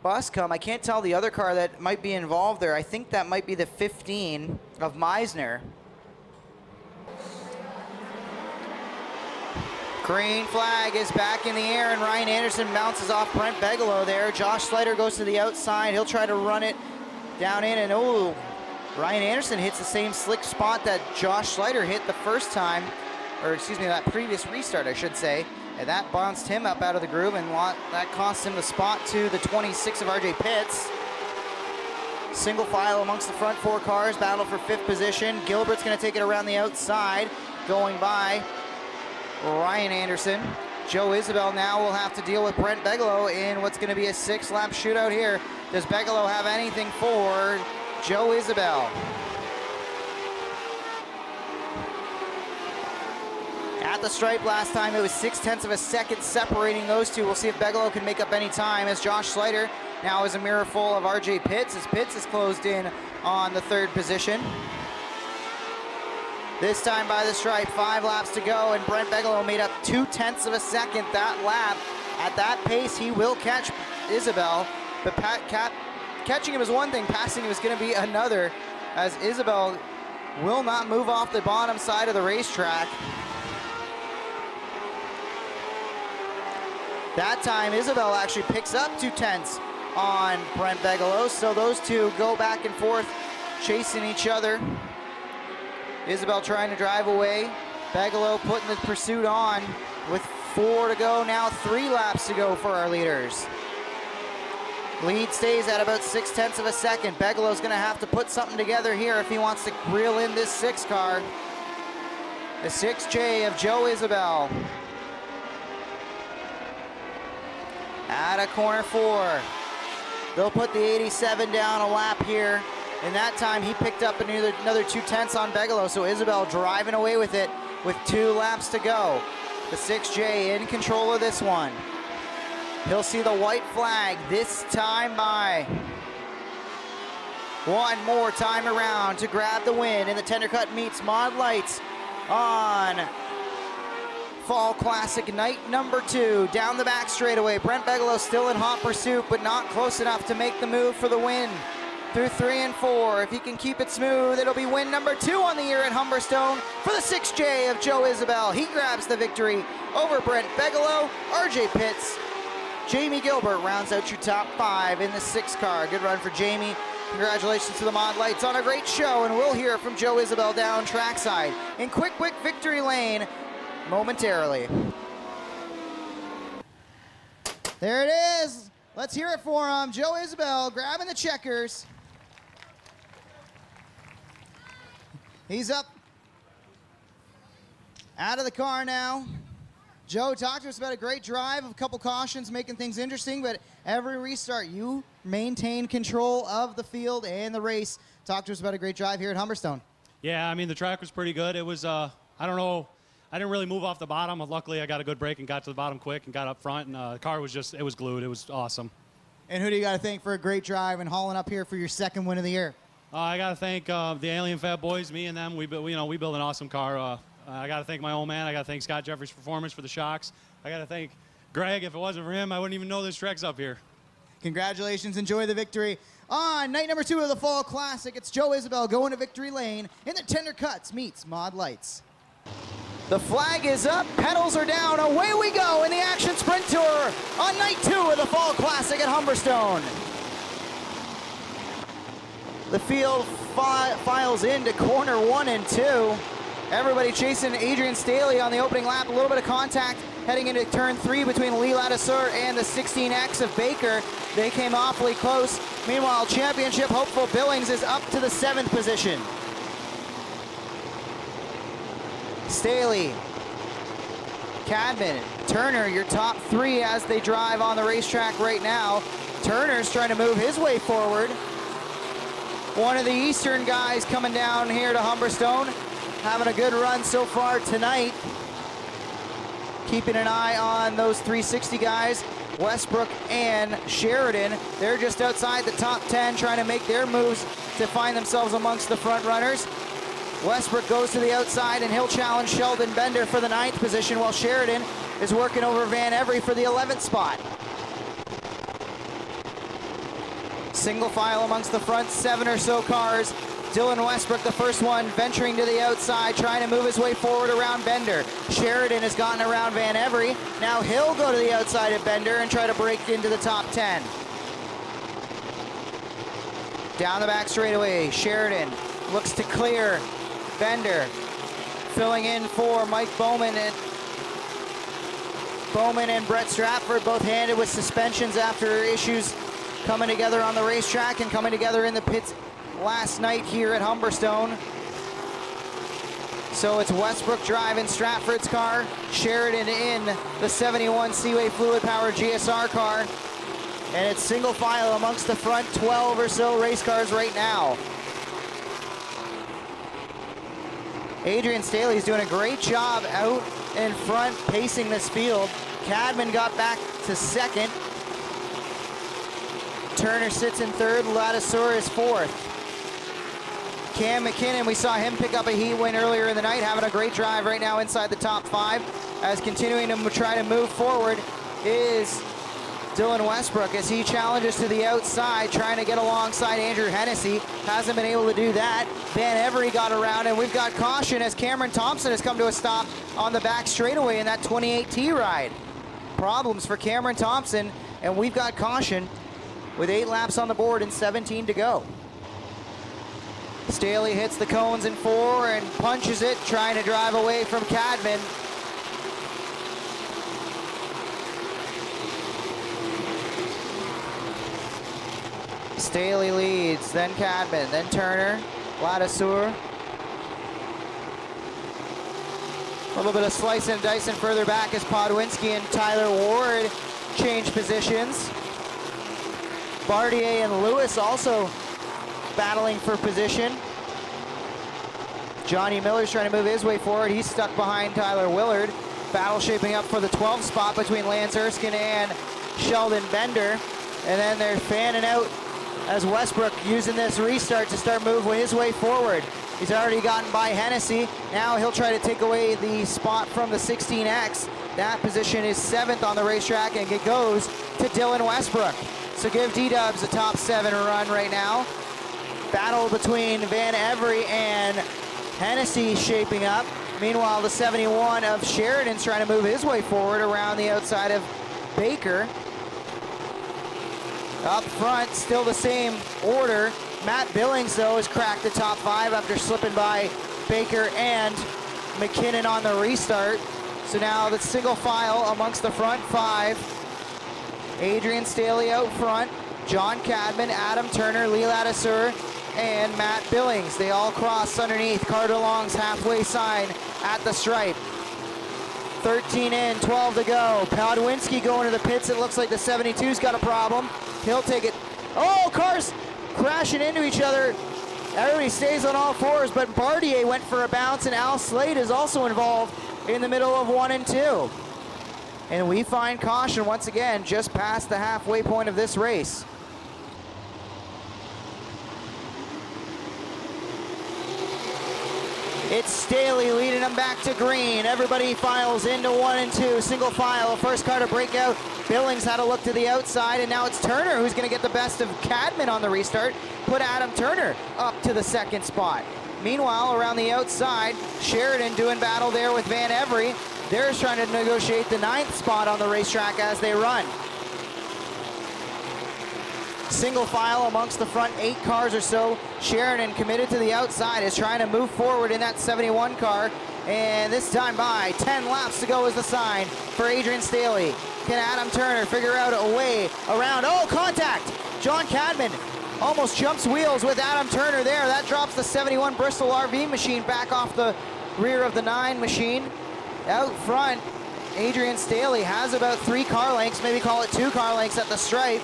Buscombe. I can't tell the other car that might be involved there. I think that might be the 15 of Meisner. Green flag is back in the air, and Ryan Anderson bounces off Brent Beglow there. Josh Slater goes to the outside. He'll try to run it down in, and oh, Ryan Anderson hits the same slick spot that Josh Slater hit the first time, or excuse me, that previous restart, I should say. And that bounced him up out of the groove, and that cost him the spot to the 26 of RJ Pitts. Single file amongst the front 4 cars, battle for 5th position. Gilbert's going to take it around the outside, going by Ryan Anderson. Joe Isabel now will have to deal with Brent Beglow in what's going to be a 6-lap shootout here. Does Beglow have anything for Joe Isabel? At the stripe last time, it was 0.6 of a second separating those two. We'll see if Beglow can make up any time, as Josh Slater now is a mirror full of RJ Pitts, as Pitts is closed in on the 3rd position. This time by the stripe, 5 laps to go, and Brent Beglow made up 0.2 of a second that lap. At that pace, he will catch Isabel, but catching him is one thing, passing him is going to be another, as Isabel will not move off the bottom side of the racetrack. That time, Isabel actually picks up 0.2 on Brent Beglow, so those two go back and forth, chasing each other. Isabel trying to drive away. Beglow putting the pursuit on with 4 to go, now 3 laps to go for our leaders. Lead stays at about 0.6 of a second. Beglow's going to have to put something together here if he wants to reel in this 6 car. The 6J of Joe Isabel. Out of corner 4. They'll put the 87 down a lap here. And that time he picked up another 0.2 on Beglow, so Isabel driving away with it with 2 laps to go. The 6J in control of this one. He'll see the white flag this time by. One more time around to grab the win in the Tender Cut Meets Mod Lights on Fall Classic night number 2. Down the back straightaway, Brent Bigelow still in hot pursuit, but not close enough to make the move for the win. Through 3 and 4, if he can keep it smooth, it'll be win number 2 on the year at Humberstone for the 6J of Joe Isabel. He grabs the victory over Brent Bigelow. RJ Pitts, Jamie Gilbert rounds out your top 5 in the 6 car. Good run for Jamie. Congratulations to the Mod Lights on a great show, and we'll hear from Joe Isabel down trackside in Quick Victory Lane momentarily. There it is. Let's hear it for him. Joe Isabel grabbing the checkers. He's up out of the car now. Joe, talk to us about a great drive, a couple cautions, making things interesting, but every restart, you maintain control of the field and the race. Talk to us about a great drive here at Humberstone. Yeah, I mean, the track was pretty good. It was, I don't know, I didn't really move off the bottom. Luckily, I got a good break and got to the bottom quick and got up front, and the car was just, it was glued. It was awesome. And who do you got to thank for a great drive and hauling up here for your 2nd win of the year? I got to thank the Alien Fat Boys, me and them. We built an awesome car. I got to thank my old man. I got to thank Scott Jeffries Performance for the shocks. I got to thank Greg. If it wasn't for him, I wouldn't even know this track's up here. Congratulations. Enjoy the victory. On night number 2 of the Fall Classic, it's Joe Isabel going to victory lane in the Tender Cuts Meets Mod Lights. The flag is up, pedals are down, away we go in the Action Sprint Tour on night 2 of the Fall Classic at Humberstone. The field files into corner 1 and 2. Everybody chasing Adrian Staley on the opening lap. A little bit of contact heading into turn 3 between Lee Ladisseur and the 16X of Baker. They came awfully close. Meanwhile, championship hopeful Billings is up to the 7th position. Staley, Cadman, Turner, your top 3 as they drive on the racetrack right now. Turner's trying to move his way forward. One of the Eastern guys coming down here to Humberstone, having a good run so far tonight. Keeping an eye on those 360 guys, Westbrook and Sheridan. They're just outside the top 10, trying to make their moves to find themselves amongst the front runners. Westbrook goes to the outside and he'll challenge Sheldon Bender for the 9th position, while Sheridan is working over Van Every for the 11th spot. Single file amongst the front 7 or so cars. Dylan Westbrook, the first one, venturing to the outside, trying to move his way forward around Bender. Sheridan has gotten around Van Every. Now he'll go to the outside of Bender and try to break into the top 10. Down the back straightaway, Sheridan looks to clear Bender. Filling in for Mike Bowman and Brett Stratford, both handed with suspensions after issues coming together on the racetrack and coming together in the pits last night here at Humberstone. So it's Westbrook driving Stratford's car, Sheridan in the 71 Seaway fluid powered GSR car, and it's single file amongst the front 12 or so race cars right now. Adrian Staley's doing a great job out in front pacing this field. Cadman got back to 2nd. Turner sits in 3rd, Ladisseur is 4th. Cam McKinnon, we saw him pick up a heat win earlier in the night, having a great drive right now inside the top 5. As continuing to try to move forward is Dylan Westbrook as he challenges to the outside, trying to get alongside Andrew Hennessy. Hasn't been able to do that. Van Every got around, and we've got caution as Cameron Thompson has come to a stop on the back straightaway in that 28T ride. Problems for Cameron Thompson, and we've got caution with 8 laps on the board and 17 to go. Staley hits the cones in 4 and punches it, trying to drive away from Cadman. Staley leads, then Cadman, then Turner, Ladisseur. A little bit of slicing and dicing further back as Podwinski and Tyler Ward change positions. Bardier and Lewis also battling for position. Johnny Miller's trying to move his way forward. He's stuck behind Tyler Willard. Battle shaping up for the 12th spot between Lance Erskine and Sheldon Bender. And then they're fanning out as Westbrook using this restart to start moving his way forward. He's already gotten by Hennessy. Now he'll try to take away the spot from the 16X. That position is 7th on the racetrack, and it goes to Dylan Westbrook. So give D-Dubs a top 7 run right now. Battle between Van Every and Hennessy shaping up. Meanwhile, the 71 of Sheridan's trying to move his way forward around the outside of Baker. Up front, still the same order. Matt Billings, though, has cracked the top 5 after slipping by Baker and McKinnon on the restart. So now the single file amongst the front 5. Adrian Staley out front, John Cadman, Adam Turner, Lee Ladisseur, and Matt Billings. They all cross underneath Carter Long's halfway sign at the stripe. 13 in, 12 to go. Podwinski going to the pits. It looks like the 72's got a problem. He'll take it. Oh, cars crashing into each other. Everybody stays on all fours, but Bardier went for a bounce, and Al Slade is also involved in the middle of 1 and 2. And we find caution once again just past the halfway point of this race. It's Staley leading them back to green. Everybody files into 1 and 2. Single file, first car to break out. Billings had a look to the outside, and now it's Turner who's going to get the best of Cadman on the restart. Put Adam Turner up to the 2nd spot. Meanwhile, around the outside, Sheridan doing battle there with Van Every. They're trying to negotiate the 9th spot on the racetrack as they run. Single file amongst the front 8 cars or so. Sheridan committed to the outside, is trying to move forward in that 71 car. And this time by 10 laps to go is the sign for Adrian Staley. Can Adam Turner figure out a way around? Oh, contact! John Cadman almost jumps wheels with Adam Turner there. That drops the 71 Bristol RV machine back off the rear of the 9 machine. Out front, Adrian Staley has about 3 car lengths, maybe call it 2 car lengths at the stripe.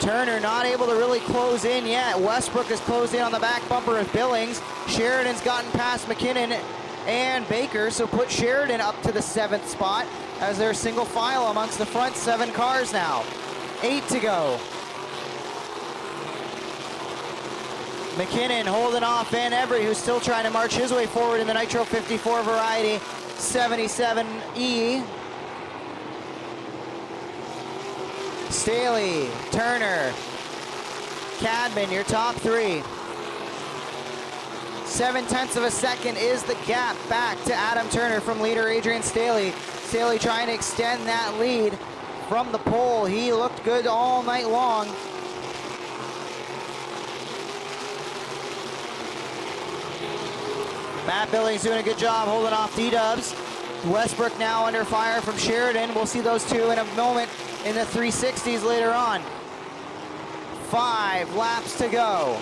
Turner not able to really close in yet. Westbrook has closed in on the back bumper of Billings. Sheridan's gotten past McKinnon and Baker, so put Sheridan up to the 7th spot as they're single file amongst the front 7 cars now. 8 to go. McKinnon holding off Van Every, who's still trying to march his way forward in the Nitro 54 variety 77E. Staley, Turner, Cadman, your top 3. 0.7 of a second is the gap back to Adam Turner from leader Adrian Staley. Staley trying to extend that lead from the pole. He looked good all night long. Matt Billings doing a good job holding off D-Dubs. Westbrook now under fire from Sheridan. We'll see those two in a moment in the 360s later on. 5 laps to go.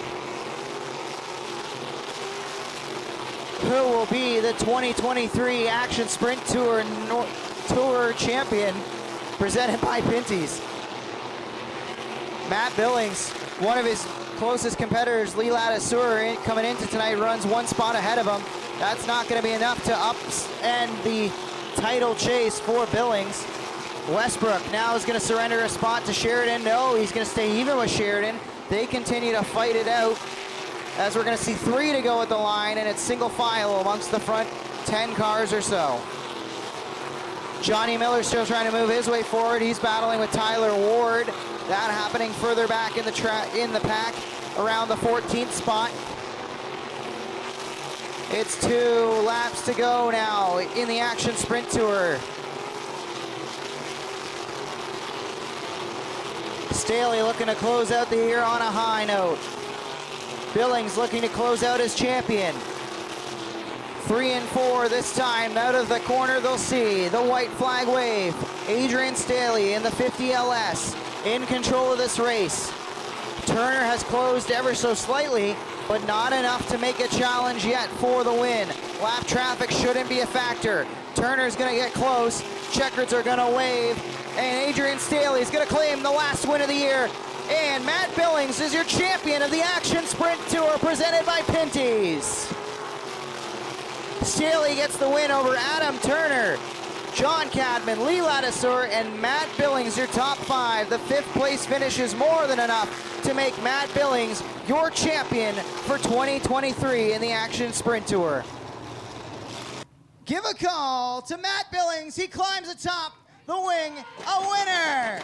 Who will be the 2023 Action Sprint Tour champion presented by Pinty's? Matt Billings, one of his closest competitors, Lee Ladisseur, coming into tonight, runs 1 spot ahead of him. That's not going to be enough to upend the title chase for Billings. Westbrook now is going to surrender a spot to Sheridan. No, he's going to stay even with Sheridan. They continue to fight it out as we're going to see 3 to go at the line, and it's single file amongst the front 10 cars or so. Johnny Miller still trying to move his way forward. He's battling with Tyler Ward. That happening further back in the pack around the 14th spot. It's 2 laps to go now in the Action Sprint Tour. Staley looking to close out the year on a high note. Billings looking to close out as champion. 3 and 4 this time. Out of the corner they'll see the white flag wave. Adrian Staley in the 50 LS in control of this race. Turner has closed ever so slightly, but not enough to make a challenge yet for the win. Lap traffic shouldn't be a factor. Turner's gonna get close. Checkers are gonna wave. And Adrian Staley is gonna claim the last win of the year. And Matt Billings is your champion of the Action Sprint Tour presented by Pinty's. Staley gets the win over Adam Turner. John Cadman, Lee Ladisor, and Matt Billings, your top 5. The 5th place finish is more than enough to make Matt Billings your champion for 2023 in the Action Sprint Tour. Give a call to Matt Billings. He climbs atop the wing, a winner.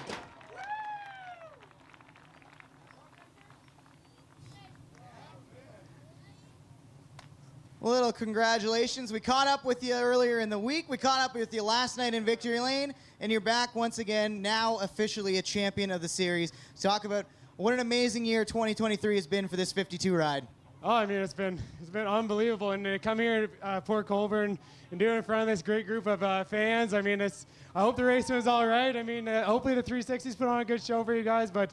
Little congratulations. We caught up with you earlier in the week. We caught up with you last night in Victory Lane, and you're back once again, now officially a champion of the series. Talk about what an amazing year 2023 has been for this 52 ride. Oh, I mean, it's been unbelievable, and to come here to Port Colborne and do it in front of this great group of fans. I mean, I hope the racing was all right. I mean, hopefully the 360s put on a good show for you guys. But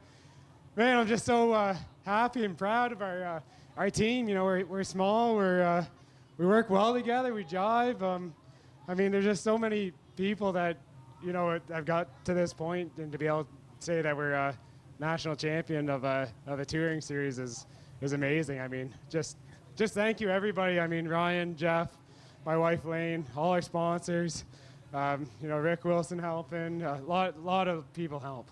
man, I'm just so happy and proud of our team. You know, we're small. We work well together. We jive. I mean, there's just so many people that, you know, I've got to this point, and to be able to say that we're a national champion of a touring series is amazing. I mean, just thank you, everybody. I mean, Ryan, Jeff, my wife Lane, all our sponsors. You know, Rick Wilson helping. A lot of people help.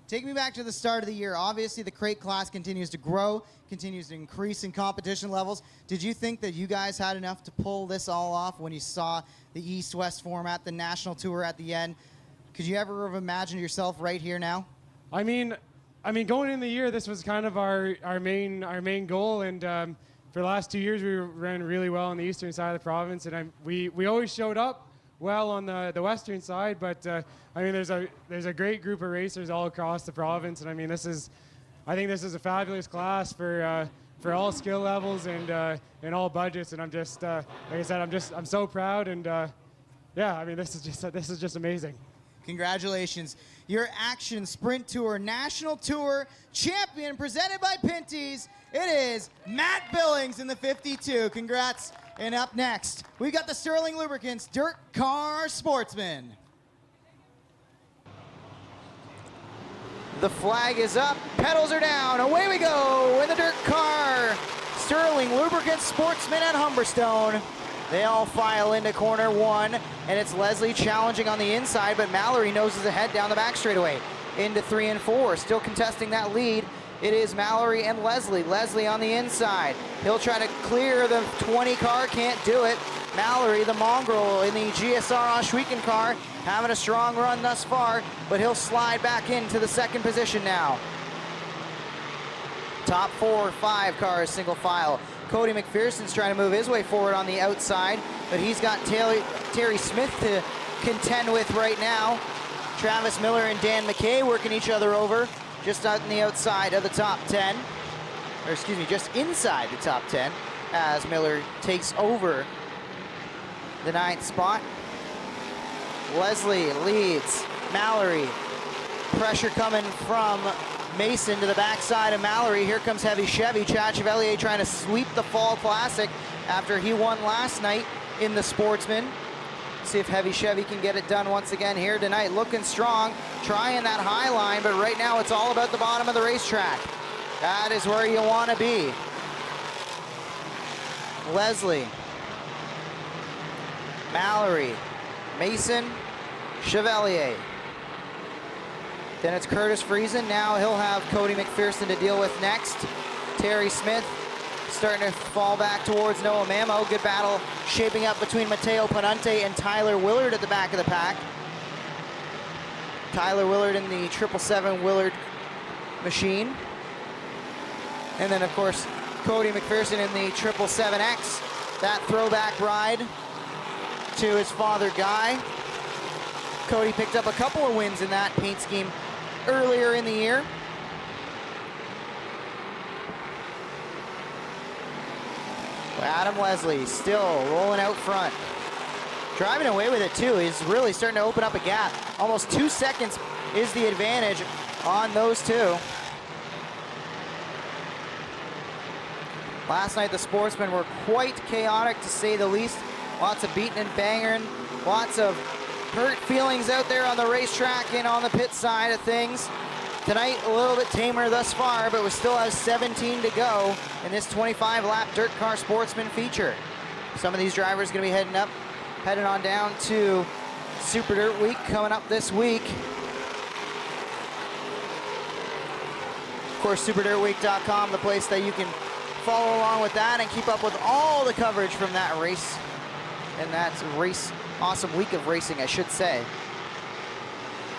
Take me back to the start of the year. Obviously, the crate class continues to grow, continues to increase in competition levels. Did you think that you guys had enough to pull this all off when you saw the East-West format, the national tour at the end? Could you ever have imagined yourself right here now? I mean, going in the year, this was kind of our main goal, and for the last 2 years, we ran really well on the eastern side of the province, and we always showed up well on the western side, but I mean, there's a great group of racers all across the province, and I mean, I think this is a fabulous class for all skill levels and all budgets, and I'm just like I said, I'm so proud, and yeah, I mean, this is just amazing. Congratulations. Your Action Sprint Tour National Tour champion, presented by Pinty's. It is Matt Billings in the 52. Congrats. And up next, we got the Sterling Lubricants Dirt Car Sportsman. The flag is up, pedals are down, away we go in the dirt car. Sterling Lubricants Sportsman at Humberstone. They all file into corner 1, and it's Leslie challenging on the inside, but Mallory noses ahead down the back straightaway. Into 3 and 4, still contesting that lead. It is Mallory and Leslie. Leslie on the inside. He'll try to clear the 20 car, can't do it. Mallory, the mongrel in the GSR Oshweekend car, having a strong run thus far, but he'll slide back into the 2nd position now. Top 4, 5 cars, single file. Cody McPherson's trying to move his way forward on the outside, but he's got Terry Smith to contend with right now. Travis Miller and Dan McKay working each other over just on the outside of the top 10, or excuse me, just inside the top 10, as Miller takes over the 9th spot. Leslie leads Mallory. Pressure coming from Mason to the backside of Mallory. Here comes Heavy Chevy. Chad Chevalier trying to sweep the Fall Classic after he won last night in the Sportsman. See if Heavy Chevy can get it done once again here tonight. Looking strong, trying that high line, but right now it's all about the bottom of the racetrack. That is where you want to be. Leslie, Mallory, Mason, Chevalier. Then it's Curtis Friesen. Now he'll have Cody McPherson to deal with next. Terry Smith starting to fall back towards Noah Mamo. Good battle shaping up between Matteo Panante and Tyler Willard at the back of the pack. Tyler Willard in the 777 Willard machine. And then, of course, Cody McPherson in the 777X. That throwback ride to his father, Guy. Cody picked up a couple of wins in that paint scheme earlier in the year. Adam Leslie still rolling out front. Driving away with it too. He's really starting to open up a gap. Almost 2 seconds is the advantage on those two. Last night the Sportsmen were quite chaotic to say the least. Lots of beating and banging. Lots of hurt feelings out there on the racetrack and on the pit side of things. Tonight, a little bit tamer thus far, but we still have 17 to go in this 25-lap Dirt Car Sportsman feature. Some of these drivers going to be heading on down to Super Dirt Week coming up this week. Of course, superdirtweek.com, the place that you can follow along with that and keep up with all the coverage from that race. And that's awesome week of racing, I should say.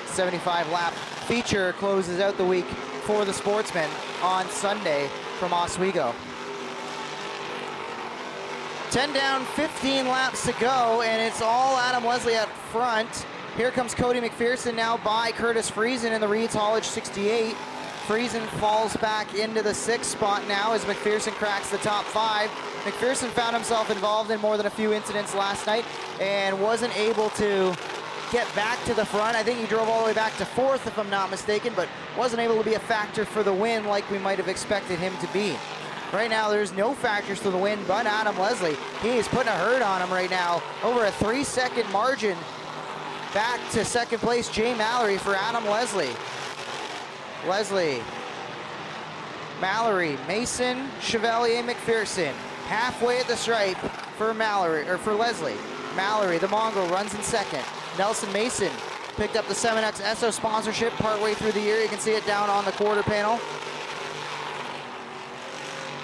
75 lap feature closes out the week for the Sportsman on Sunday from Oswego. 10 down, 15 laps to go, and it's all Adam Leslie up front. Here comes Cody McPherson now by Curtis Friesen in the Reeds Haulage 68. Friesen falls back into the 6th spot now as McPherson cracks the top 5. McPherson found himself involved in more than a few incidents last night and wasn't able to get back to the front. I think he drove all the way back to 4th, if I'm not mistaken, but wasn't able to be a factor for the win like we might have expected him to be. Right now, there's no factors to the win but Adam Leslie. He is putting a hurt on him right now. Over a 3-second margin back to 2nd place, Jay Mallory for Adam Leslie. Leslie, Mallory, Mason, Chevalier, McPherson. Halfway at the stripe for Leslie. Mallory, the Mongrel, runs in 2nd. Nelson Mason picked up the 7X Esso sponsorship partway through the year. You can see it down on the quarter panel.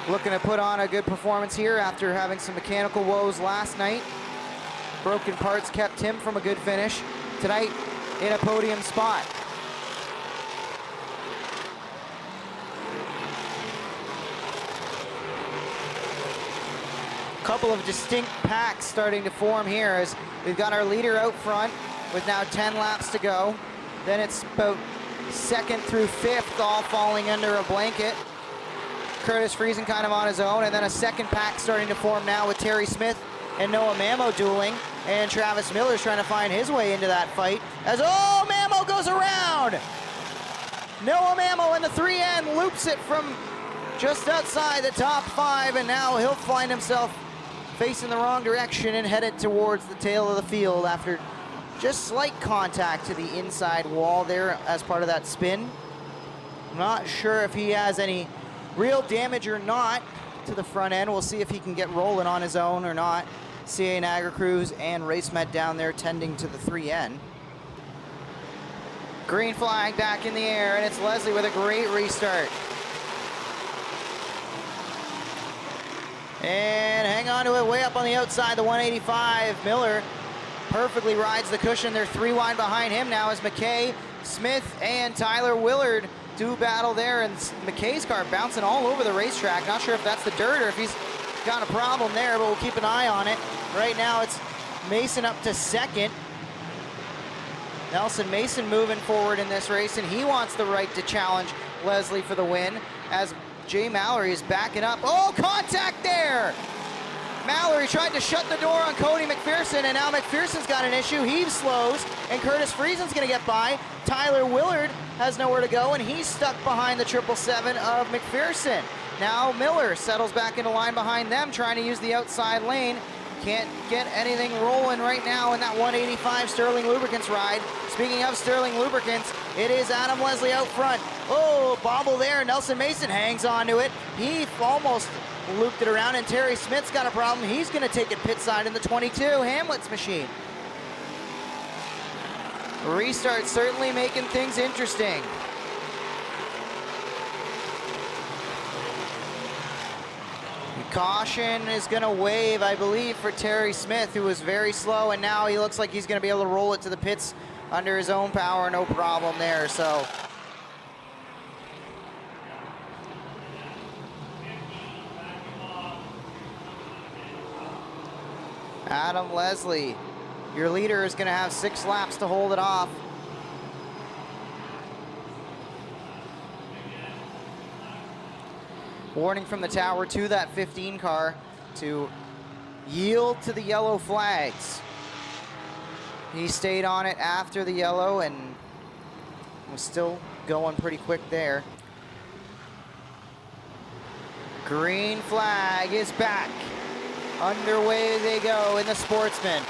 Looking to put on a good performance here after having some mechanical woes last night. Broken parts kept him from a good finish. Tonight, in a podium spot. Couple of distinct packs starting to form here as we've got our leader out front with now 10 laps to go. Then it's about 2nd through 5th all falling under a blanket. Curtis Friesen kind of on his own, and then a 2nd pack starting to form now with Terry Smith and Noah Mamo dueling, and Travis Miller's trying to find his way into that fight as, oh, Mamo goes around! Noah Mamo in the 3N loops it from just outside the top 5, and now he'll find himself facing the wrong direction and headed towards the tail of the field after just slight contact to the inside wall there as part of that spin. I'm not sure if he has any real damage or not to the front end. We'll see if he can get rolling on his own or not. CA Niagara Cruise and RaceMed down there tending to the 3N. Green flag back in the air, and it's Leslie with a great restart. And hang on to it way up on the outside, the 185. Miller perfectly rides the cushion. They're 3 wide behind him now as McKay, Smith, and Tyler Willard do battle there. And McKay's car bouncing all over the racetrack. Not sure if that's the dirt or if he's got a problem there, but we'll keep an eye on it. Right now it's Mason up to 2nd. Nelson Mason moving forward in this race, and he wants the right to challenge Leslie for the win as Jay Mallory is backing up. Oh, contact there! Mallory tried to shut the door on Cody McPherson, and now McPherson's got an issue. He slows, and Curtis Friesen's gonna get by. Tyler Willard has nowhere to go, and he's stuck behind the 777 of McPherson. Now Miller settles back into line behind them, trying to use the outside lane. Can't get anything rolling right now in that 185 Sterling Lubricants ride. Speaking of Sterling Lubricants, it is Adam Leslie out front. Oh, bobble there. Nelson Mason hangs on to it. He almost looped it around, and Terry Smith's got a problem. He's going to take it pit side in the 22 Hamlet's machine. Restart certainly making things interesting. Caution is going to wave, I believe, for Terry Smith, who was very slow, and now he looks like he's going to be able to roll it to the pits under his own power, no problem there. So Adam Leslie, your leader, is going to have 6 laps to hold it off. Warning from the tower to that 15 car to yield to the yellow flags. He stayed on it after the yellow and was still going pretty quick there. Green flag is back. Underway they go in the Sportsman.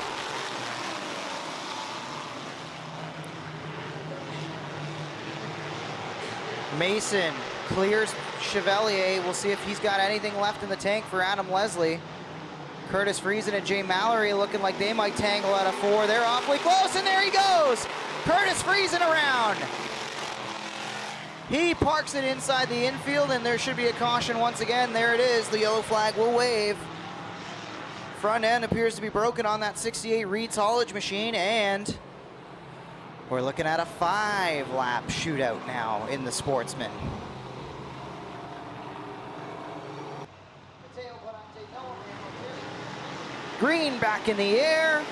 Mason clears Chevalier. We'll see if he's got anything left in the tank for Adam Leslie. Curtis Friesen and Jay Mallory looking like they might tangle out of 4. They're awfully close, and there he goes. Curtis Friesen around. He parks it inside the infield, and there should be a caution once again. There it is. The yellow flag will wave. Front end appears to be broken on that 68 Reed's haulage machine, and we're looking at a 5-lap shootout now in the Sportsman. Green back in the air.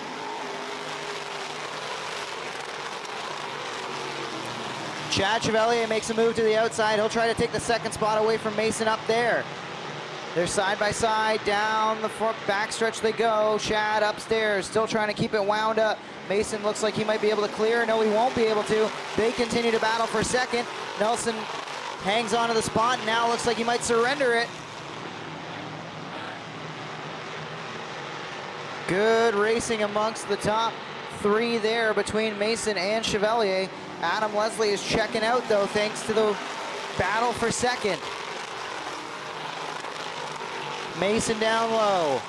Chad Chevalier makes a move to the outside. He'll try to take the second spot away from Mason up there. They're side by side, down the front backstretch they go. Chad upstairs, still trying to keep it wound up. Mason looks like he might be able to clear. No, he won't be able to. They continue to battle for second. Nelson hangs onto the spot, and now looks like he might surrender it. Good racing amongst the top 3 there between Mason and Chevalier. Adam Leslie is checking out though, thanks to the battle for second. Mason down low.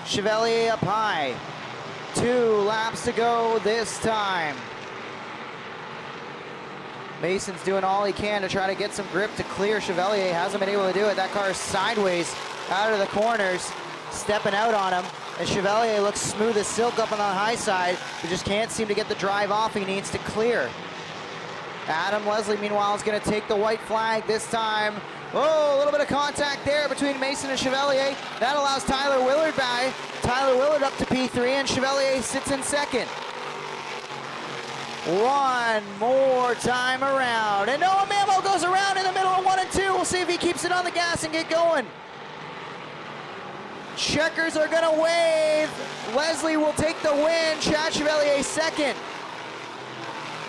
Chevalier up high. 2 laps to go this time. Mason's doing all he can to try to get some grip to clear. Chevalier hasn't been able to do it. That car is sideways out of the corners, stepping out on him. And Chevalier looks smooth as silk up on the high side, but just can't seem to get the drive off. He needs to clear. Adam Leslie, meanwhile, is going to take the white flag this time. Oh, a little bit of contact there between Mason and Chevalier. That allows Tyler Willard by. Tyler Willard up to P3, and Chevalier sits in second. One more time around. And Noah Mammo goes around in the middle of 1 and 2. We'll see if he keeps it on the gas and get going. Checkers are going to wave. Leslie will take the win. Chad Chevalier second.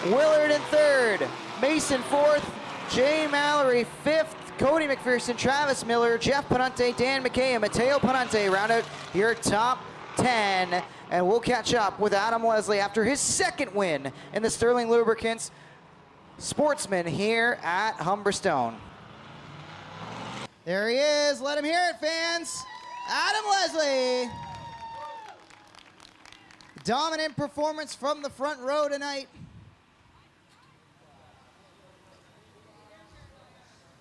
Willard in third. Mason fourth. Jay Mallory fifth. Cody McPherson, Travis Miller, Jeff Panante, Dan McKay, and Mateo Panante round out your top 10. And we'll catch up with Adam Leslie after his second win in the Sterling Lubricants Sportsman here at Humberstone. There he is. Let him hear it, fans. Adam Leslie. Dominant performance from the front row tonight.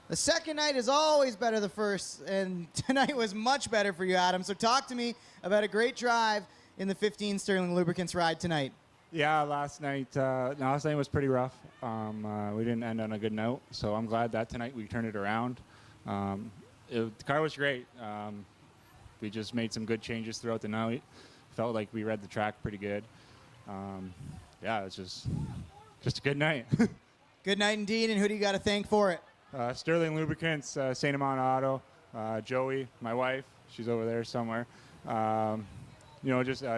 The second night is always better than the first, and tonight was much better for you, Adam. So talk to me about a great drive in the 15 Sterling Lubricants ride tonight. Yeah, last night was pretty rough. We didn't end on a good note, so I'm glad that tonight we turned it around. The car was great. We just made some good changes throughout the night. Felt like we read the track pretty good. Yeah, it's just a good night. Good night indeed, and who do you got to thank for it? Sterling Lubricants, St. Amant Auto, Joey, my wife, she's over there somewhere.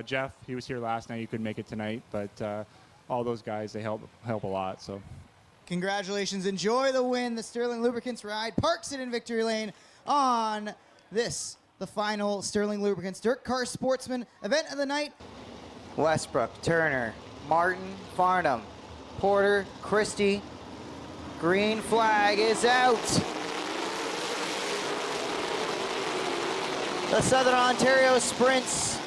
Jeff, he was here last night, he couldn't make it tonight, but all those guys, they help a lot. So, congratulations, enjoy the win. The Sterling Lubricants ride parks it in victory lane on this, the final Sterling Lubricants Dirt Car Sportsman event of the night. Westbrook, Turner, Martin, Farnham, Porter, Christie. Green flag is out. The Southern Ontario Sprints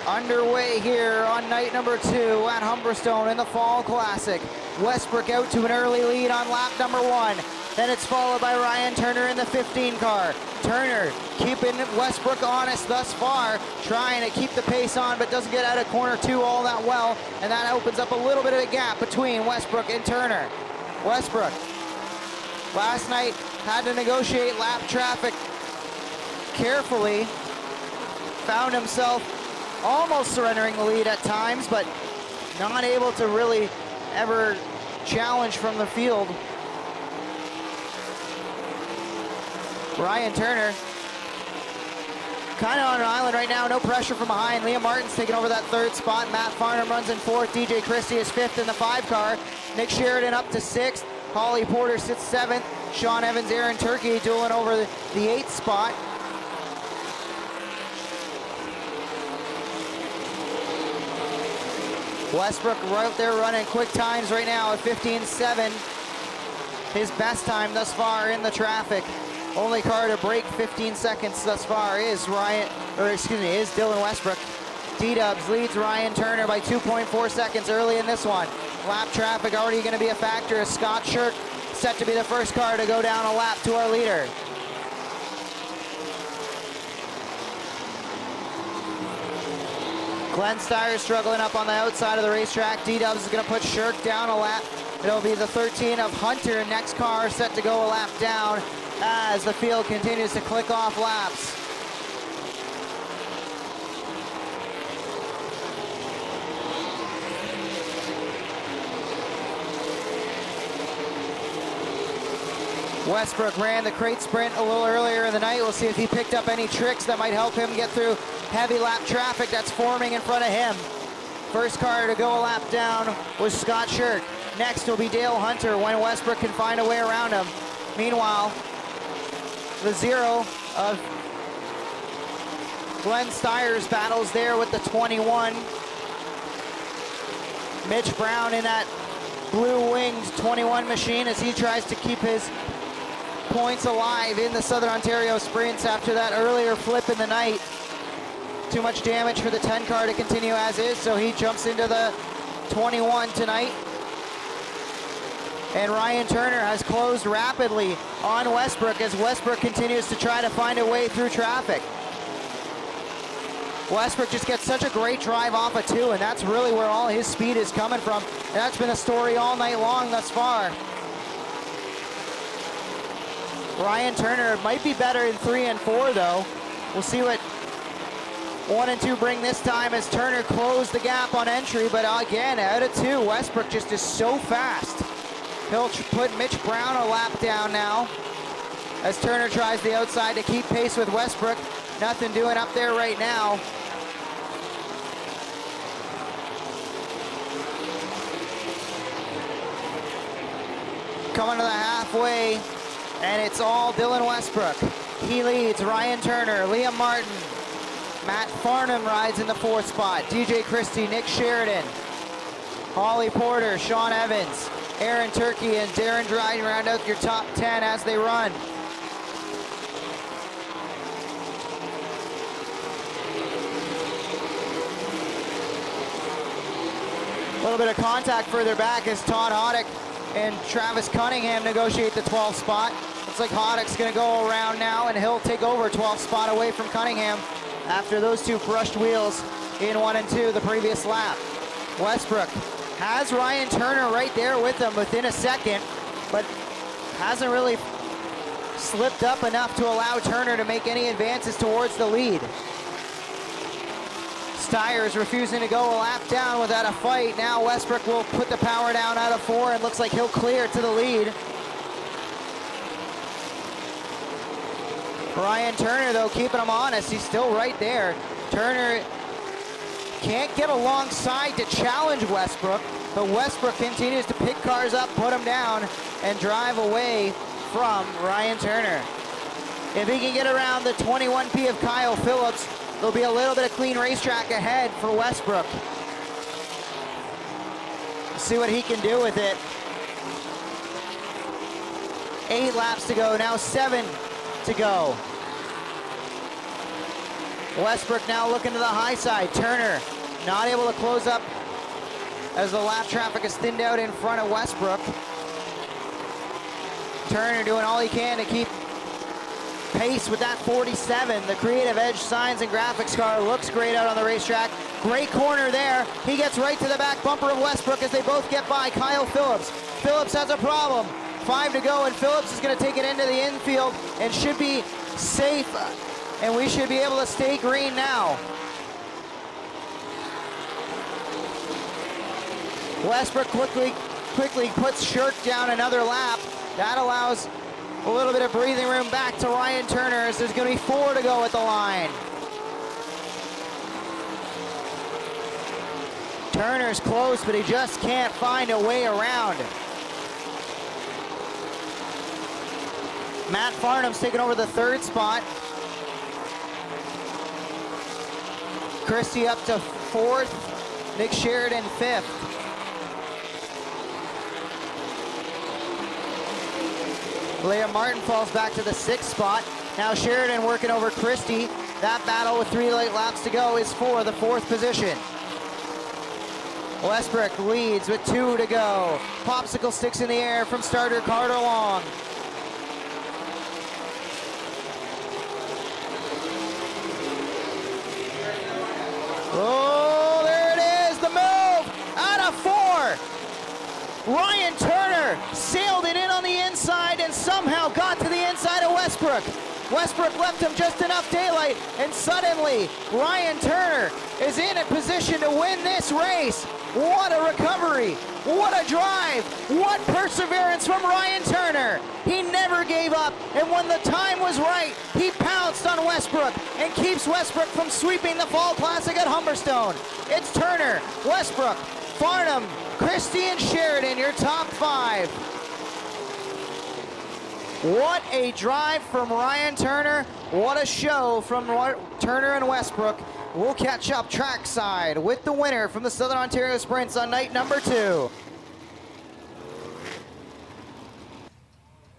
underway here on night number 2 at Humberstone in the Fall Classic. Westbrook out to an early lead on lap number 1. Then it's followed by Ryan Turner in the 15 car. Turner keeping Westbrook honest thus far, trying to keep the pace on, but doesn't get out of corner 2 all that well, and that opens up a little bit of a gap between Westbrook and Turner. Westbrook, last night, had to negotiate lap traffic carefully, found himself almost surrendering the lead at times, but not able to really ever challenge from the field. Ryan Turner kind of on an island right now, no pressure from behind. Liam Martin's taking over that 3rd spot. Matt Farnham runs in 4th. DJ Christie is 5th in the 5 car. Nick Sheridan up to 6th. Holly Porter sits 7th. Sean Evans, Aaron Turkey dueling over the 8th spot. Westbrook right there running quick times right now at 15.7. His best time thus far in the traffic. Only car to break 15 seconds thus far is Dylan Westbrook. D-Dubs leads Ryan Turner by 2.4 seconds early in this one. Lap traffic already going to be a factor as Scott Shirk set to be the first car to go down a lap to our leader. Glenn Steyer struggling up on the outside of the racetrack. D-Dubs is going to put Shirk down a lap. It'll be the 13 of Hunter, next car set to go a lap down as the field continues to click off laps. Westbrook ran the crate sprint a little earlier in the night. We'll see if he picked up any tricks that might help him get through heavy lap traffic that's forming in front of him. First car to go a lap down was Scott Shirk. Next will be Dale Hunter when Westbrook can find a way around him. Meanwhile, the 0 of Glenn Steyer's battles there with the 21. Mitch Brown in that blue-winged 21 machine as he tries to keep his points alive in the Southern Ontario sprints after that earlier flip in the night. Too much damage for the 10 car to continue as is, so he jumps into the 21 tonight. And Ryan Turner has closed rapidly on Westbrook as Westbrook continues to try to find a way through traffic. Westbrook just gets such a great drive off of 2, and that's really where all his speed is coming from. And that's been the story all night long thus far. Ryan Turner might be better in 3 and 4 though. We'll see what 1 and 2 bring this time as Turner closed the gap on entry, but again, out of 2, Westbrook just is so fast. He'll put Mitch Brown a lap down now as Turner tries the outside to keep pace with Westbrook. Nothing doing up there right now. Coming to the halfway, and it's all Dylan Westbrook. He leads Ryan Turner, Liam Martin. Matt Farnham rides in the 4th spot. DJ Christie, Nick Sheridan, Holly Porter, Sean Evans, Aaron Turkey, and Darren Dryden round out your top 10 as they run. A little bit of contact further back as Todd Hoddick and Travis Cunningham negotiate the 12th spot. Looks like Hoddick's going to go around now, and he'll take over 12th spot away from Cunningham after those 2 brushed wheels in 1 and 2 the previous lap. Westbrook has Ryan Turner right there with him within a second, but hasn't really slipped up enough to allow Turner to make any advances towards the lead. Steyer is refusing to go a lap down without a fight. Now Westbrook will put the power down out of 4 and looks like he'll clear to the lead. Ryan Turner, though, keeping him honest. He's still right there. Turner can't get alongside to challenge Westbrook, but Westbrook continues to pick cars up, put them down, and drive away from Ryan Turner. If he can get around the 21P of Kyle Phillips, there'll be a little bit of clean racetrack ahead for Westbrook. See what he can do with it. 8 laps to go, now 7 to go. Westbrook now looking to the high side. Turner not able to close up as the lap traffic is thinned out in front of Westbrook. Turner doing all he can to keep pace with that 47. The Creative Edge Signs and Graphics car looks great out on the racetrack. Great corner there. He gets right to the back bumper of Westbrook as they both get by Kyle Phillips. Phillips has a problem. 5 to go, and Phillips is going to take it into the infield and should be safe, and we should be able to stay green now. Westbrook quickly puts Shirk down another lap. That allows a little bit of breathing room back to Ryan Turner as there's going to be 4 to go at the line. Turner's close, but he just can't find a way around. Matt Farnham's taking over the 3rd spot. Christie up to 4th. Nick Sheridan 5th. Leah Martin falls back to the 6th spot. Now Sheridan working over Christie. That battle with 3 late laps to go is for the 4th position. Westbrook leads with 2 to go. Popsicle sticks in the air from starter Carter Long. Oh, there it is, the move out of 4. Ryan Turner sailed it in on the inside and somehow got to the inside of Westbrook. Westbrook left him just enough daylight, and suddenly Ryan Turner is in a position to win this race. What a recovery, what a drive, what perseverance from Ryan Turner. He never gave up, and when the time was right, he pounced on Westbrook and keeps Westbrook from sweeping the Fall Classic at Humberstone. It's Turner, Westbrook, Farnham, Christie, and Sheridan, your top 5. What a drive from Ryan Turner. What a show from Turner and Westbrook. We'll catch up trackside with the winner from the Southern Ontario Sprints on night number 2.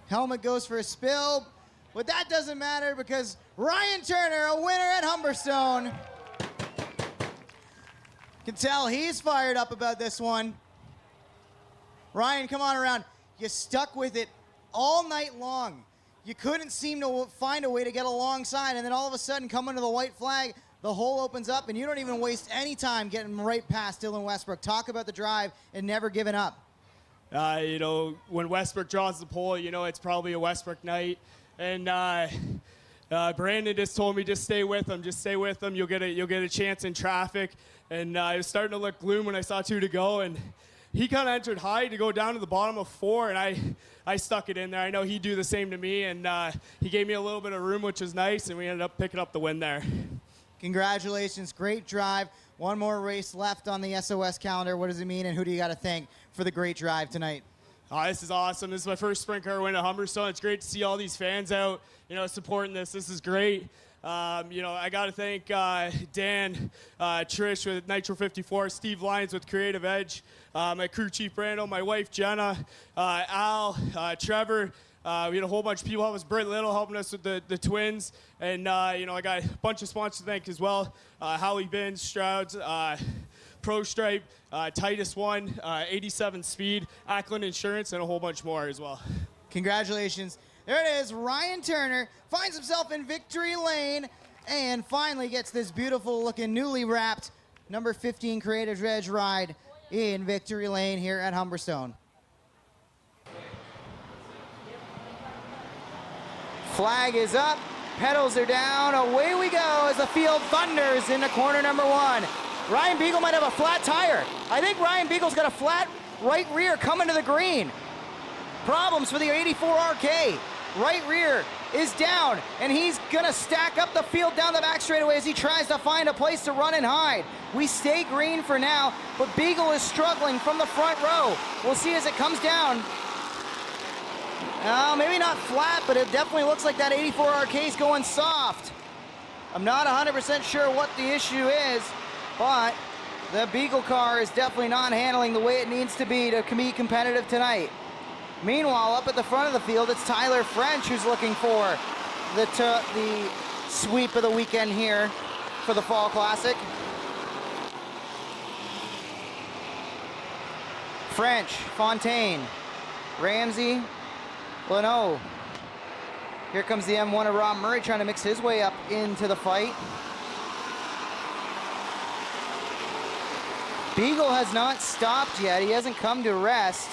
Helmet goes for a spill, but that doesn't matter because Ryan Turner, a winner at Humberstone. Can tell he's fired up about this one. Ryan, come on around. You stuck with it all night long. You couldn't seem to find a way to get alongside, and then all of a sudden, coming to the white flag, the hole opens up, and you don't even waste any time getting right past Dylan Westbrook. Talk about the drive and never giving up. You know, when Westbrook draws the pole, you know it's probably a Westbrook night. And Brandon just told me, just stay with him, just stay with him. You'll get a chance in traffic. And it was starting to look gloom when I saw 2 to go, and he kind of entered high to go down to the bottom of 4, and I stuck it in there. I know he'd do the same to me, and he gave me a little bit of room, which was nice, and we ended up picking up the win there. Congratulations, great drive. One more race left on the SOS calendar. What does it mean, and who do you got to thank for the great drive tonight? Oh, this is awesome. This is my first sprint car win at Humberstone. It's great to see all these fans out, you know, supporting this. This is great. You know, I got to thank Dan, Trish with Nitro 54, Steve Lyons with Creative Edge, my crew chief Brando, my wife Jenna, Al, Trevor. We had a whole bunch of people helping us. Britt Little helping us with the twins. And, you know, I got a bunch of sponsors to thank as well. Howie Binns, Strouds, Pro Stripe, Titus One, 87 Speed, Ackland Insurance, and a whole bunch more as well. Congratulations. There it is. Ryan Turner finds himself in victory lane and finally gets this beautiful looking newly wrapped number 15 Creative Edge ride in victory lane here at Humberstone. Flag is up, pedals are down, away we go as the field thunders into corner number 1. Ryan Beagle might have a flat tire. I think Ryan Beagle's got a flat right rear coming to the green. Problems for the 84 RK. Right rear is down, and he's gonna stack up the field down the back straightaway as he tries to find a place to run and hide. We stay green for now, but Beagle is struggling from the front row. We'll see as it comes down. Maybe not flat, but it definitely looks like that 84 RK is going soft. I'm not 100% sure what the issue is, but the Beagle car is definitely not handling the way it needs to be competitive tonight. Meanwhile, up at the front of the field, it's Tyler French who's looking for the sweep of the weekend here for the Fall Classic. French, Fontaine, Ramsey, Leno. Here comes the M1 of Rob Murray trying to mix his way up into the fight. Beagle has not stopped yet. He hasn't come to rest.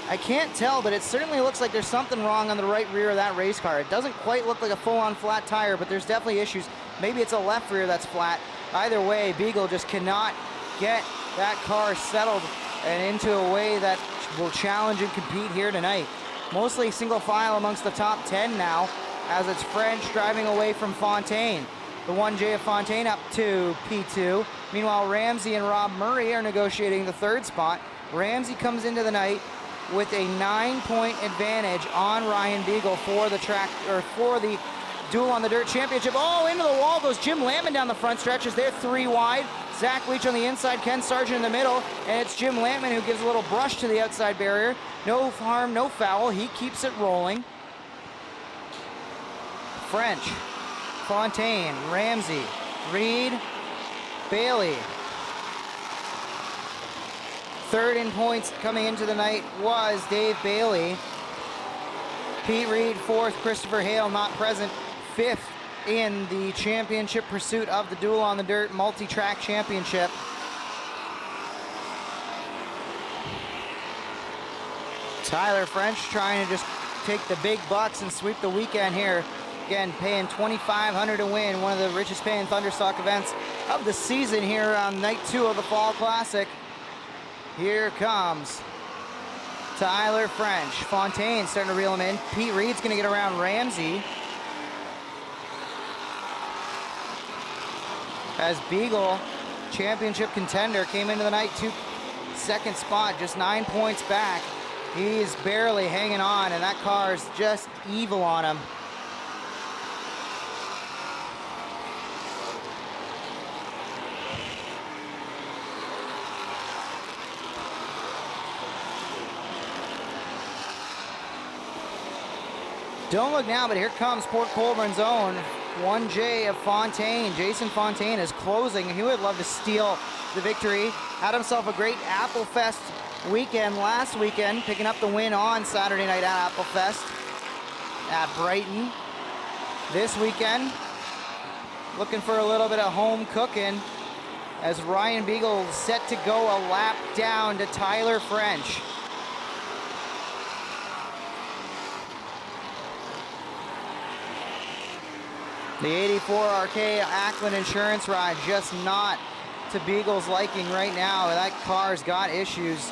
I can't tell, but it certainly looks like there's something wrong on the right rear of that race car. It doesn't quite look like a full-on flat tire, but there's definitely issues. Maybe it's a left rear that's flat. Either way, Beagle just cannot get that car settled and into a way that will challenge and compete here tonight. Mostly single file amongst the top 10 now, as it's French driving away from Fontaine. The 1J of Fontaine up to P2. Meanwhile, Ramsey and Rob Murray are negotiating the 3rd spot. Ramsey comes into the night with a 9-point advantage on Ryan Beagle for the for the Duel on the Dirt Championship. Oh, into the wall goes Jim Lamon down the front stretch as they're 3 wide. Zach Leach on the inside, Ken Sargent in the middle, and it's Jim Lampman who gives a little brush to the outside barrier. No harm, no foul. He keeps it rolling. French, Fontaine, Ramsey, Reed, Bailey. Third in points coming into the night was Dave Bailey. Pete Reed, fourth. Christopher Hale not present. Fifth in the championship pursuit of the Duel on the Dirt multi-track championship. Tyler French trying to just take the big bucks and sweep the weekend here. Again, paying $2,500 to win, one of the richest paying Thunderstock events of the season here on night 2 of the Fall Classic. Here comes Tyler French. Fontaine starting to reel him in. Pete Reed's going to get around Ramsey. As Beagle, championship contender, came into the night second spot, just 9 points back. He's barely hanging on, and that car's just evil on him. Don't look now, but here comes Port Colborne's own 1J of Fontaine. Jason Fontaine is closing. He would love to steal the victory. Had himself a great Applefest weekend last weekend, picking up the win on Saturday night at Applefest at Brighton. This weekend, looking for a little bit of home cooking as Ryan Beagle is set to go a lap down to Tyler French. The 84 RK Ackland Insurance ride just not to Beagle's liking right now. That car's got issues,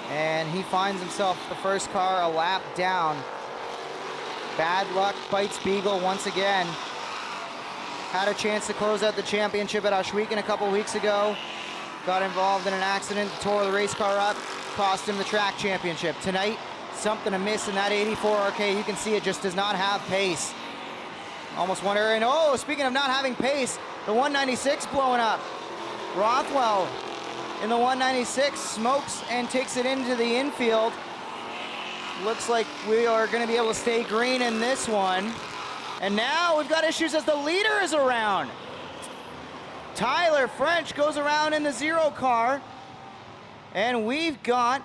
and he finds himself the first car a lap down. Bad luck bites Beagle once again. Had a chance to close out the championship at Oshwegan a couple weeks ago. Got involved in an accident, tore the race car up, cost him the track championship. Tonight, something amiss in that 84 RK. You can see it just does not have pace. Almost wonder, and oh, speaking of not having pace, the 196 blowing up. Rothwell in the 196 smokes and takes it into the infield. Looks like we are going to be able to stay green in this one. And now we've got issues as the leader is around. Tyler French goes around in the 0 car. And we've got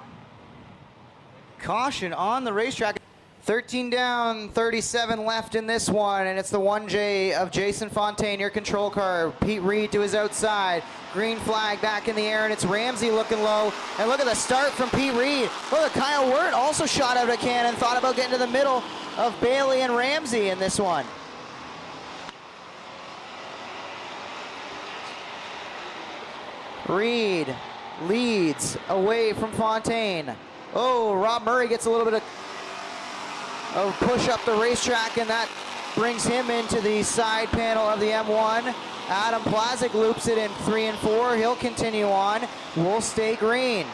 caution on the racetrack. 13 down, 37 left in this one, and it's the 1J of Jason Fontaine, your control car. Pete Reed to his outside. Green flag back in the air, and it's Ramsey looking low. And look at the start from Pete Reed. Look at Kyle Wirt also shot out a cannon, thought about getting to the middle of Bailey and Ramsey in this one. Reed leads away from Fontaine. Oh, Rob Murray gets a little bit of push up the racetrack, and that brings him into the side panel of the M1. Adam Plazik loops it in 3 and 4. He'll continue on. We'll stay green.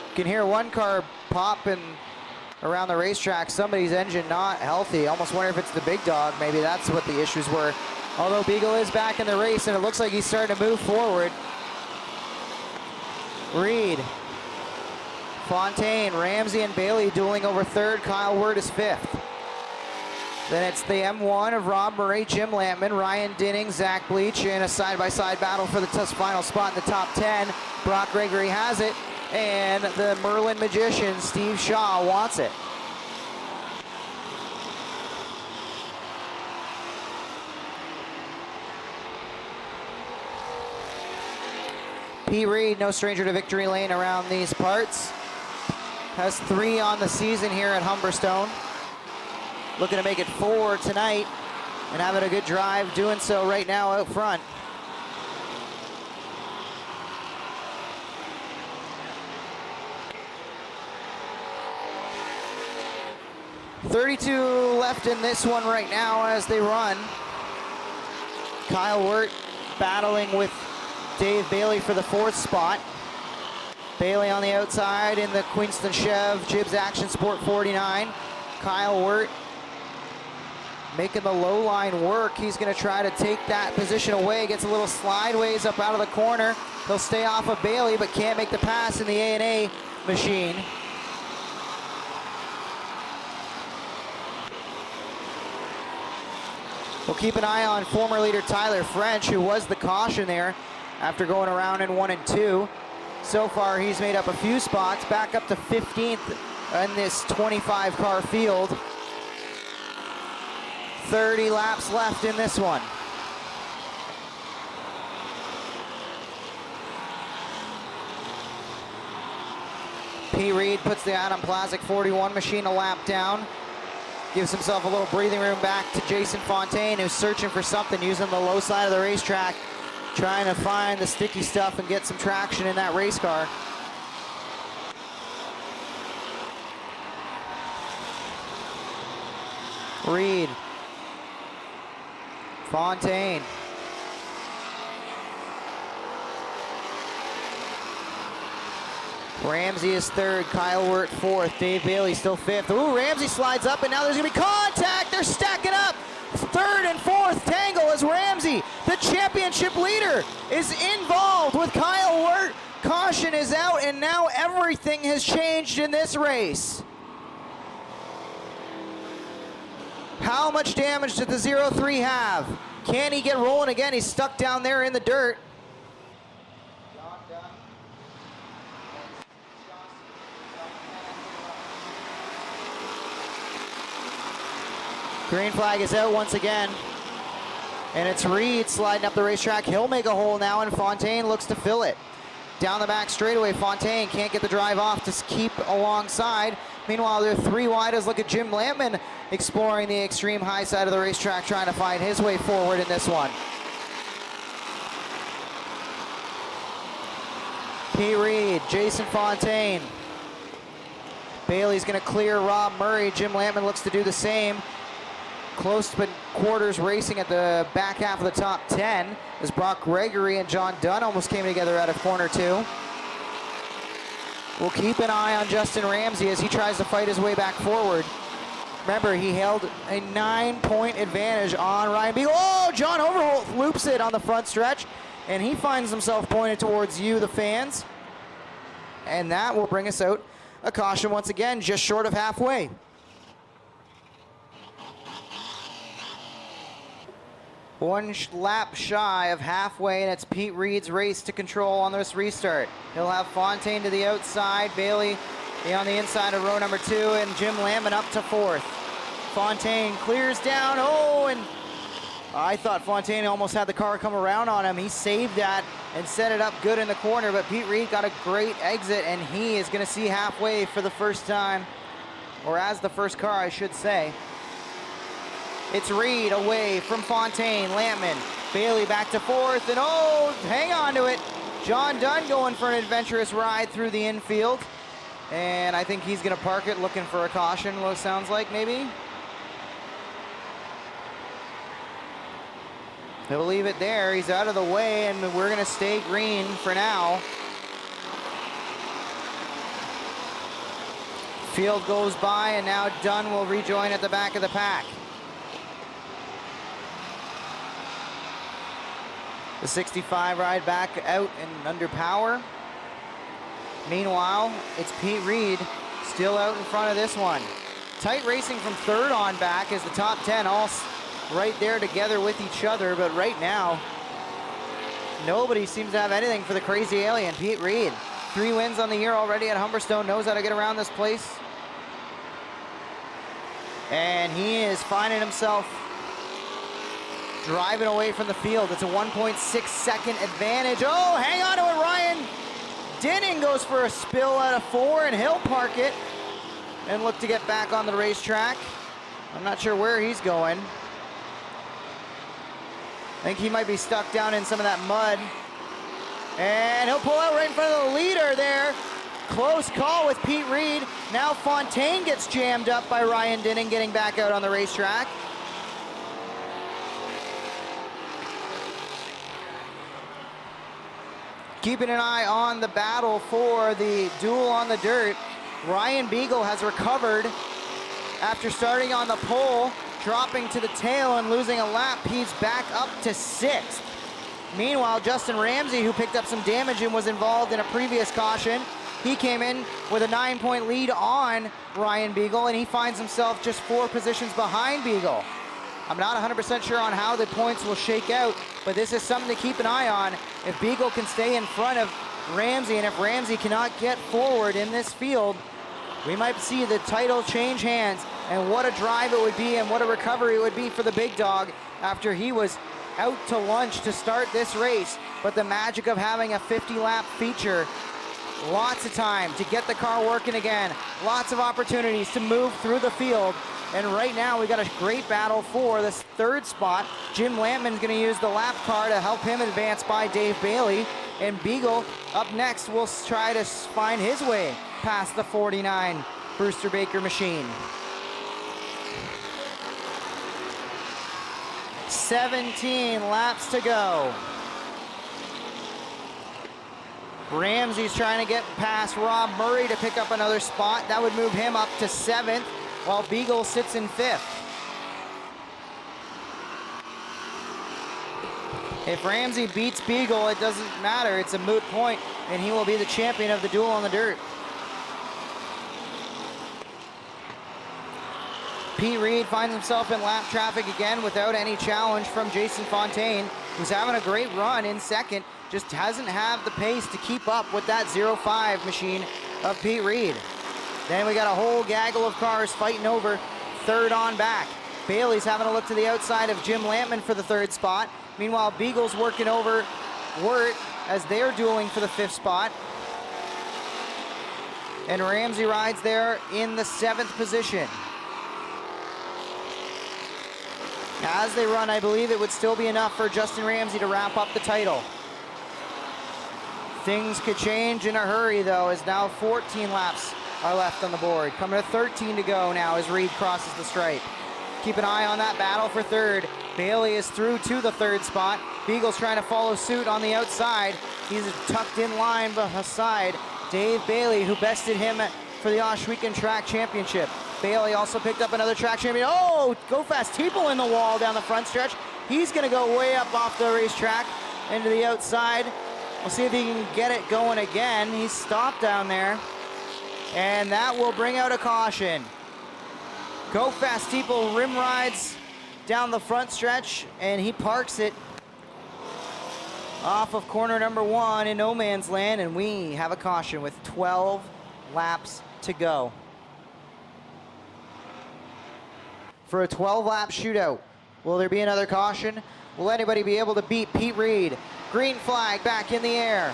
You can hear one car popping around the racetrack. Somebody's engine not healthy. Almost wonder if it's the big dog. Maybe that's what the issues were. Although Beagle is back in the race, and it looks like he's starting to move forward. Reed, Fontaine, Ramsey, and Bailey dueling over 3rd. Kyle Wirt is 5th. Then it's the M1 of Rob Murray, Jim Lampman, Ryan Dinning, Zach Bleach in a side-by-side battle for the final spot in the top 10. Brock Gregory has it, and the Merlin Magician, Steve Shaw, wants it. Pete Reed, no stranger to victory lane around these parts. Has 3 on the season here at Humberstone. Looking to make it 4 tonight and having a good drive doing so right now out front. .32 left in this one right now as they run. Kyle Wirt battling with Dave Bailey for the 4th spot. Bailey on the outside in the Queenston Chev Jibs Action Sport 49. Kyle Wirt making the low line work. He's going to try to take that position away. Gets a little slideways up out of the corner. He'll stay off of Bailey, but can't make the pass in the A&A machine. We'll keep an eye on former leader Tyler French, who was the caution there after going around in 1 and 2. So far, he's made up a few spots, back up to 15th in this 25-car field. 30 laps left in this one. P. Reed puts the Adam Plazic 41 machine a lap down. Gives himself a little breathing room back to Jason Fontaine, who's searching for something, using the low side of the racetrack, trying to find the sticky stuff and get some traction in that race car. Reed. Fontaine. Ramsey is third, Kyle Wirt fourth, Dave Bailey still fifth. Ooh, Ramsey slides up, and now there's gonna be contact. They're stacking up. Third and fourth tangle as Ramsey, the championship leader, is involved with Kyle Wirt. Caution is out, and now everything has changed in this race. How much damage did the 0-3 have? Can he get rolling again? He's stuck down there in the dirt. Green flag is out once again. And it's Reed sliding up the racetrack. He'll make a hole now, and Fontaine looks to fill it. Down the back straightaway, Fontaine can't get the drive off to keep alongside. Meanwhile, they're 3 wide as look at Jim Lampman exploring the extreme high side of the racetrack, trying to find his way forward in this one. P. Reed, Jason Fontaine. Bailey's gonna clear Rob Murray. Jim Lampman looks to do the same. Close but quarters racing at the back half of the top 10 as Brock Gregory and John Dunn almost came together out of corner 2. We'll keep an eye on Justin Ramsey as he tries to fight his way back forward. Remember, he held a 9-point advantage on Ryan Beagle. Oh, John Overholt loops it on the front stretch, and he finds himself pointed towards you, the fans. And that will bring us out a caution once again, just short of halfway. One lap shy of halfway, and it's Pete Reed's race to control on this restart. He'll have Fontaine to the outside, Bailey on the inside of row number 2, and Jim Lampman up to 4th. Fontaine clears down, oh, and I thought Fontaine almost had the car come around on him. He saved that and set it up good in the corner, but Pete Reed got a great exit, and he is gonna see halfway for the first time, or as the first car, I should say. It's Reed away from Fontaine, Lampman, Bailey back to 4th, and oh, hang on to it. John Dunn going for an adventurous ride through the infield, and I think he's gonna park it, looking for a caution, what it sounds like, maybe. He'll leave it there, he's out of the way, and we're gonna stay green for now. Field goes by, and now Dunn will rejoin at the back of the pack. The 65 ride back out and under power. Meanwhile, it's Pete Reed still out in front of this one. Tight racing from 3rd on back as the top 10 all right there together with each other, but right now, nobody seems to have anything for the crazy alien, Pete Reed. 3 wins on the year already at Humberstone, knows how to get around this place. And he is finding himself driving away from the field. It's a 1.6 second advantage. Oh, hang on to it, Ryan Dinning goes for a spill out of 4, and he'll park it and look to get back on the racetrack. I'm not sure where he's going. I think he might be stuck down in some of that mud. And he'll pull out right in front of the leader there. Close call with Pete Reed. Now Fontaine gets jammed up by Ryan Dinning getting back out on the racetrack. Keeping an eye on the battle for the duel on the dirt. Ryan Beagle has recovered after starting on the pole, dropping to the tail and losing a lap. He's back up to 6th. Meanwhile, Justin Ramsey, who picked up some damage and was involved in a previous caution, he came in with a 9-point lead on Ryan Beagle, and he finds himself just 4 positions behind Beagle. I'm not 100% sure on how the points will shake out, but this is something to keep an eye on. If Beagle can stay in front of Ramsey, and if Ramsey cannot get forward in this field, we might see the title change hands. And what a drive it would be, and what a recovery it would be for the big dog after he was out to lunch to start this race. But the magic of having a 50-lap feature, lots of time to get the car working again, lots of opportunities to move through the field. And right now we got a great battle for this 3rd spot. Jim Lampman's gonna use the lap car to help him advance by Dave Bailey. And Beagle up next will try to find his way past the 49 Brewster Baker machine. 17 laps to go. Ramsey's trying to get past Rob Murray to pick up another spot. That would move him up to 7th, while Beagle sits in 5th. If Ramsey beats Beagle, it doesn't matter. It's a moot point, and he will be the champion of the duel on the dirt. Pete Reed finds himself in lap traffic again without any challenge from Jason Fontaine, who's having a great run in 2nd, just hasn't had the pace to keep up with that 0.5 machine of Pete Reed. Then we got a whole gaggle of cars fighting over 3rd on back. Bailey's having a look to the outside of Jim Lampman for the 3rd spot. Meanwhile, Beagle's working over Wirt as they're dueling for the 5th spot. And Ramsey rides there in the 7th position. As they run, I believe it would still be enough for Justin Ramsey to wrap up the title. Things could change in a hurry, though, as now 14 laps are left on the board. Coming to 13 to go now as Reed crosses the stripe. Keep an eye on that battle for 3rd. Bailey is through to the 3rd spot. Beagle's trying to follow suit on the outside. He's tucked in line beside Dave Bailey, who bested him for the Oshweekend Track Championship. Bailey also picked up another track champion. Oh, go fast Teeple in the wall down the front stretch. He's gonna go way up off the racetrack into the outside. We'll see if he can get it going again. He's stopped down there. And that will bring out a caution. Go fast Teeple rim rides down the front stretch, and he parks it off of corner number 1 in no man's land, and we have a caution with 12 laps to go. For a 12-lap shootout, will there be another caution? Will anybody be able to beat Pete Reed? Green flag back in the air.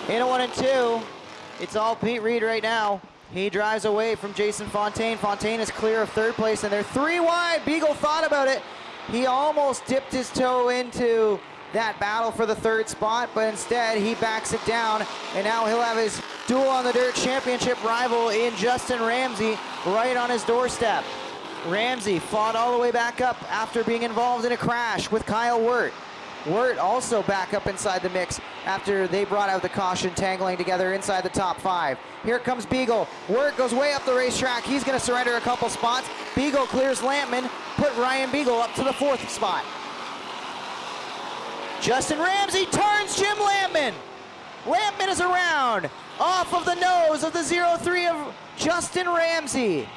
In a 1 and 2, it's all Pete Reed right now. He drives away from Jason Fontaine. Fontaine is clear of 3rd place, and they're 3 wide. Beagle thought about it. He almost dipped his toe into that battle for the 3rd spot, but instead he backs it down, and now he'll have his duel on the dirt championship rival in Justin Ramsey right on his doorstep. Ramsey fought all the way back up after being involved in a crash with Kyle Wirt. Wirt also back up inside the mix after they brought out the caution, tangling together inside the top 5. Here comes Beagle. Wirt goes way up the racetrack. He's going to surrender a couple spots. Beagle clears Lampman, put Ryan Beagle up to the 4th spot. Justin Ramsey turns Jim Lampman. Lampman is around, off of the nose of the 0-3 of Justin Ramsey.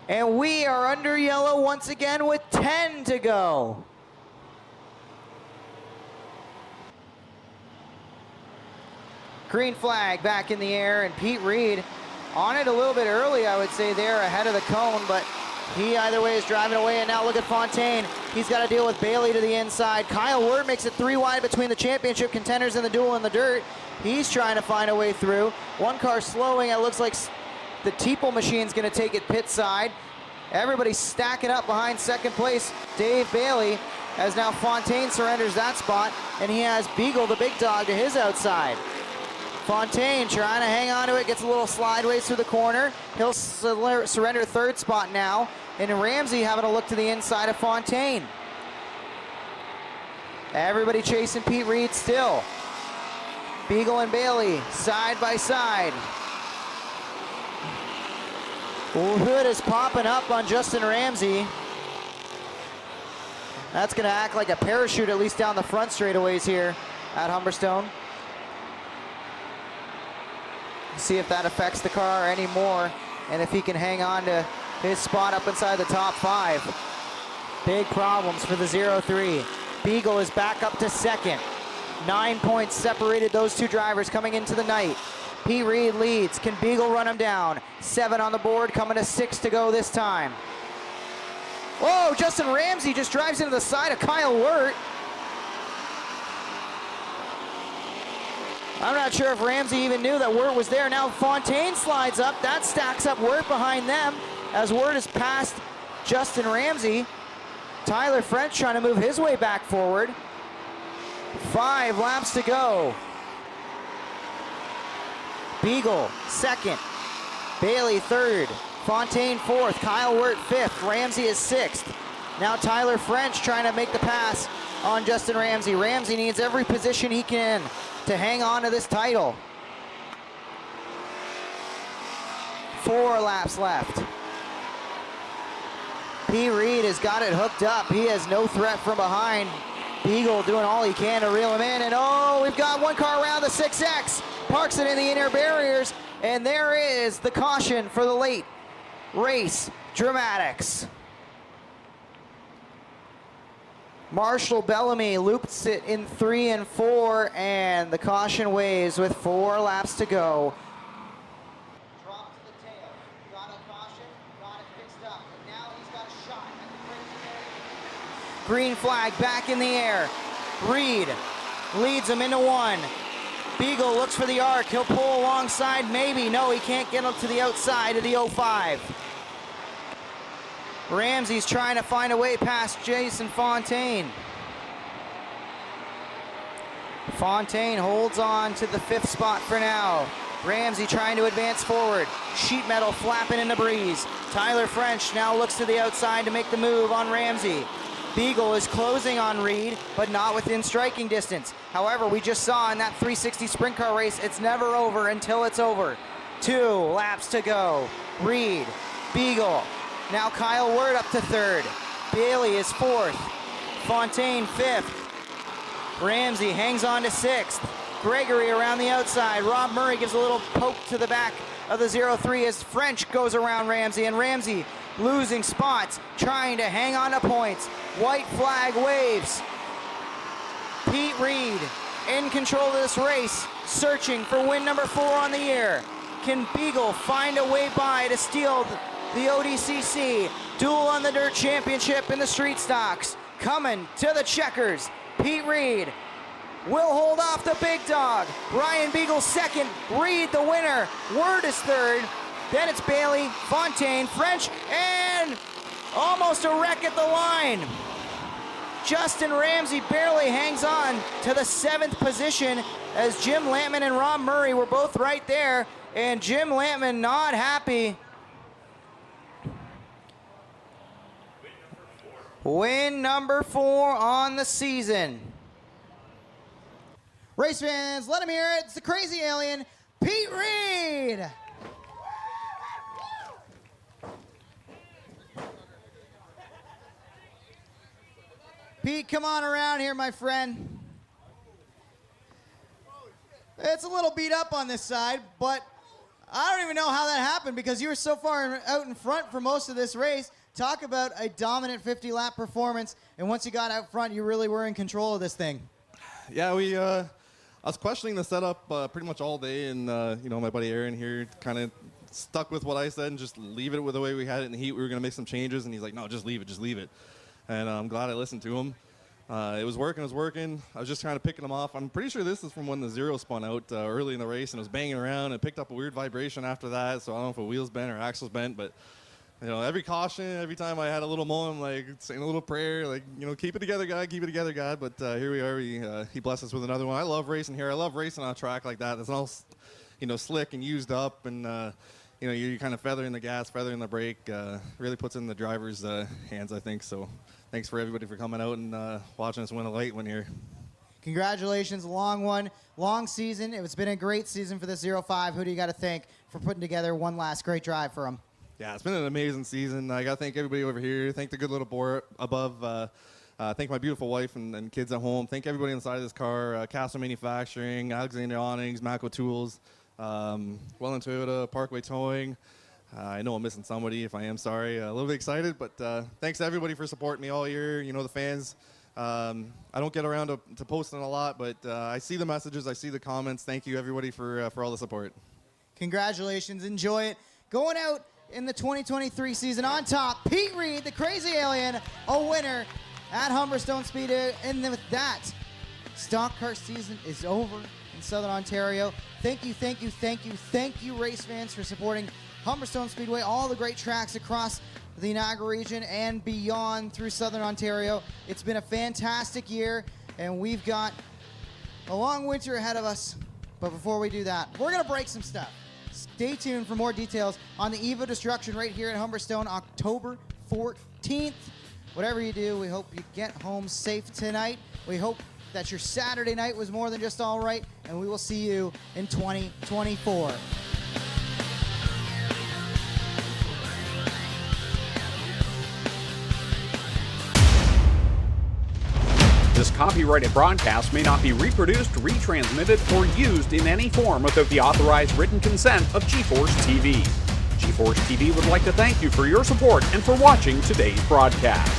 And we are under yellow once again with 10 to go. Green flag back in the air, and Pete Reed on it a little bit early, I would say, there ahead of the cone, but he either way is driving away. And now look at Fontaine. He's got to deal with Bailey to the inside. Kyle Wirt makes it 3 wide between the championship contenders and the duel in the dirt. He's trying to find a way through. One car slowing. It looks like the Teeple machine's going to take it pit side. Everybody's stacking up behind 2nd place Dave Bailey, as now Fontaine surrenders that spot, and he has Beagle, the big dog, to his outside. Fontaine trying to hang on to it, gets a little slideways through the corner. He'll surrender 3rd spot now, and Ramsey having a look to the inside of Fontaine. Everybody chasing Pete Reed still. Beagle and Bailey side by side. Hood is popping up on Justin Ramsey. That's going to act like a parachute, at least down the front straightaways here at Humberstone. See if that affects the car anymore, and if he can hang on to his spot up inside the top 5. Big problems for the 0-3. Beagle is back up to second. 9 points separated those two drivers coming into the night. Pete Reed leads. Can Beagle run him down? 7 on the board, coming to 6 to go this time. Whoa, Justin Ramsey just drives into the side of Kyle Wirt. I'm not sure if Ramsey even knew that Wirt was there. Now Fontaine slides up. That stacks up Wirt behind them as Wirt is past Justin Ramsey. Tyler French trying to move his way back forward. 5 laps to go. Beagle second. Bailey third. Fontaine 4th, Kyle Wirt 5th, Ramsey is 6th. Now Tyler French trying to make the pass on Justin Ramsey. Ramsey needs every position he can to hang on to this title. 4 laps left. P. Reed has got it hooked up. He has no threat from behind. Beagle doing all he can to reel him in. And oh, we've got one car around the 6X. Parks it in the inner barriers. And there is the caution for the late race dramatics. Marshall Bellamy loops it in 3 and 4, and the caution waves with 4 laps to go. Drop to the tail, got a caution, got it fixed up, and now he's got a shot at the green flag back in the air. Reed leads him into 1. Beagle looks for the arc. He'll pull alongside, maybe. No, he can't get up to the outside of the 05. Ramsey's trying to find a way past Jason Fontaine. Fontaine holds on to the 5th spot for now. Ramsey trying to advance forward. Sheet metal flapping in the breeze. Tyler French now looks to the outside to make the move on Ramsey. Beagle is closing on Reed, but not within striking distance. However, we just saw in that 360 sprint car race, it's never over until it's over. 2 laps to go. Reed, Beagle, now Kyle Wirt up to 3rd. Bailey is 4th. Fontaine 5th. Ramsey hangs on to 6th. Gregory around the outside. Rob Murray gives a little poke to the back of the 0-3 as French goes around Ramsey, and Ramsey losing spots, trying to hang on to points. White flag waves. Pete Reed in control of this race, searching for win number 4 on the year. Can Beagle find a way by to steal the ODCC Duel on the Dirt Championship in the street stocks? Coming to the checkers, Pete Reed will hold off the big dog. Ryan Beagle 2nd, Reed the winner. Wirt is 3rd. Then it's Bailey, Fontaine, French, and almost a wreck at the line. Justin Ramsey barely hangs on to the 7th position as Jim Lampman and Rob Murray were both right there, and Jim Lampman not happy. Win number 4 on the season. Race fans, let him hear it. It's the crazy alien, Pete Reed. Pete, come on around here, my friend. It's a little beat up on this side, but I don't even know how that happened because you were so far out in front for most of this race. Talk about a dominant 50-lap performance, and once you got out front, you really were in control of this thing. Yeah, I was questioning the setup pretty much all day, and my buddy Aaron here kind of stuck with what I said and just leave it with the way we had it in the heat. We were going to make some changes, and he's like, no, just leave it. And I'm glad I listened to him. It was working. I was just kind of picking them off. I'm pretty sure this is from when the 0 spun out early in the race, and it was banging around and picked up a weird vibration after that. So I don't know if a wheel's bent or axle's bent, but every caution, every time I had a little moment, I'm like saying a little prayer, like, keep it together, God. But here we are. He blessed us with another one. I love racing here. I love racing on a track like that. It's all, slick and used up, and you're kind of feathering the gas, feathering the brake. Really puts in the driver's hands, I think. So thanks for everybody for coming out and watching us win a late one here. Congratulations, long one, long season. It's been a great season for the 05. Who do you got to thank for putting together one last great drive for them? Yeah, it's been an amazing season. I got to thank everybody over here. Thank the good little boy above. Thank my beautiful wife and kids at home. Thank everybody inside of this car. Castle Manufacturing, Alexander Awnings, Mako Tools, Welland Toyota, Parkway Towing. I know I'm missing somebody. If I am, sorry. A little bit excited, but thanks to everybody for supporting me all year. You know, the fans. I don't get around to posting a lot, but I see the messages. I see the comments. Thank you, everybody, for all the support. Congratulations. Enjoy it. Going out in the 2023 season on top, Pete Reed, the crazy alien, a winner at Humberstone Speedway. And then with that, stock car season is over in Southern Ontario. Thank you, thank you, thank you, thank you, race fans, for supporting Humberstone Speedway, all the great tracks across the Niagara region and beyond through Southern Ontario. It's been a fantastic year, and we've got a long winter ahead of us. But before we do that, we're going to break some stuff. Stay tuned for more details on the Evo Destruction right here at Humberstone, October 14th. Whatever you do, we hope you get home safe tonight. We hope that your Saturday night was more than just all right, and we will see you in 2024. This copyrighted broadcast may not be reproduced, retransmitted, or used in any form without the authorized written consent of GForceTV. GForceTV would like to thank you for your support and for watching today's broadcast.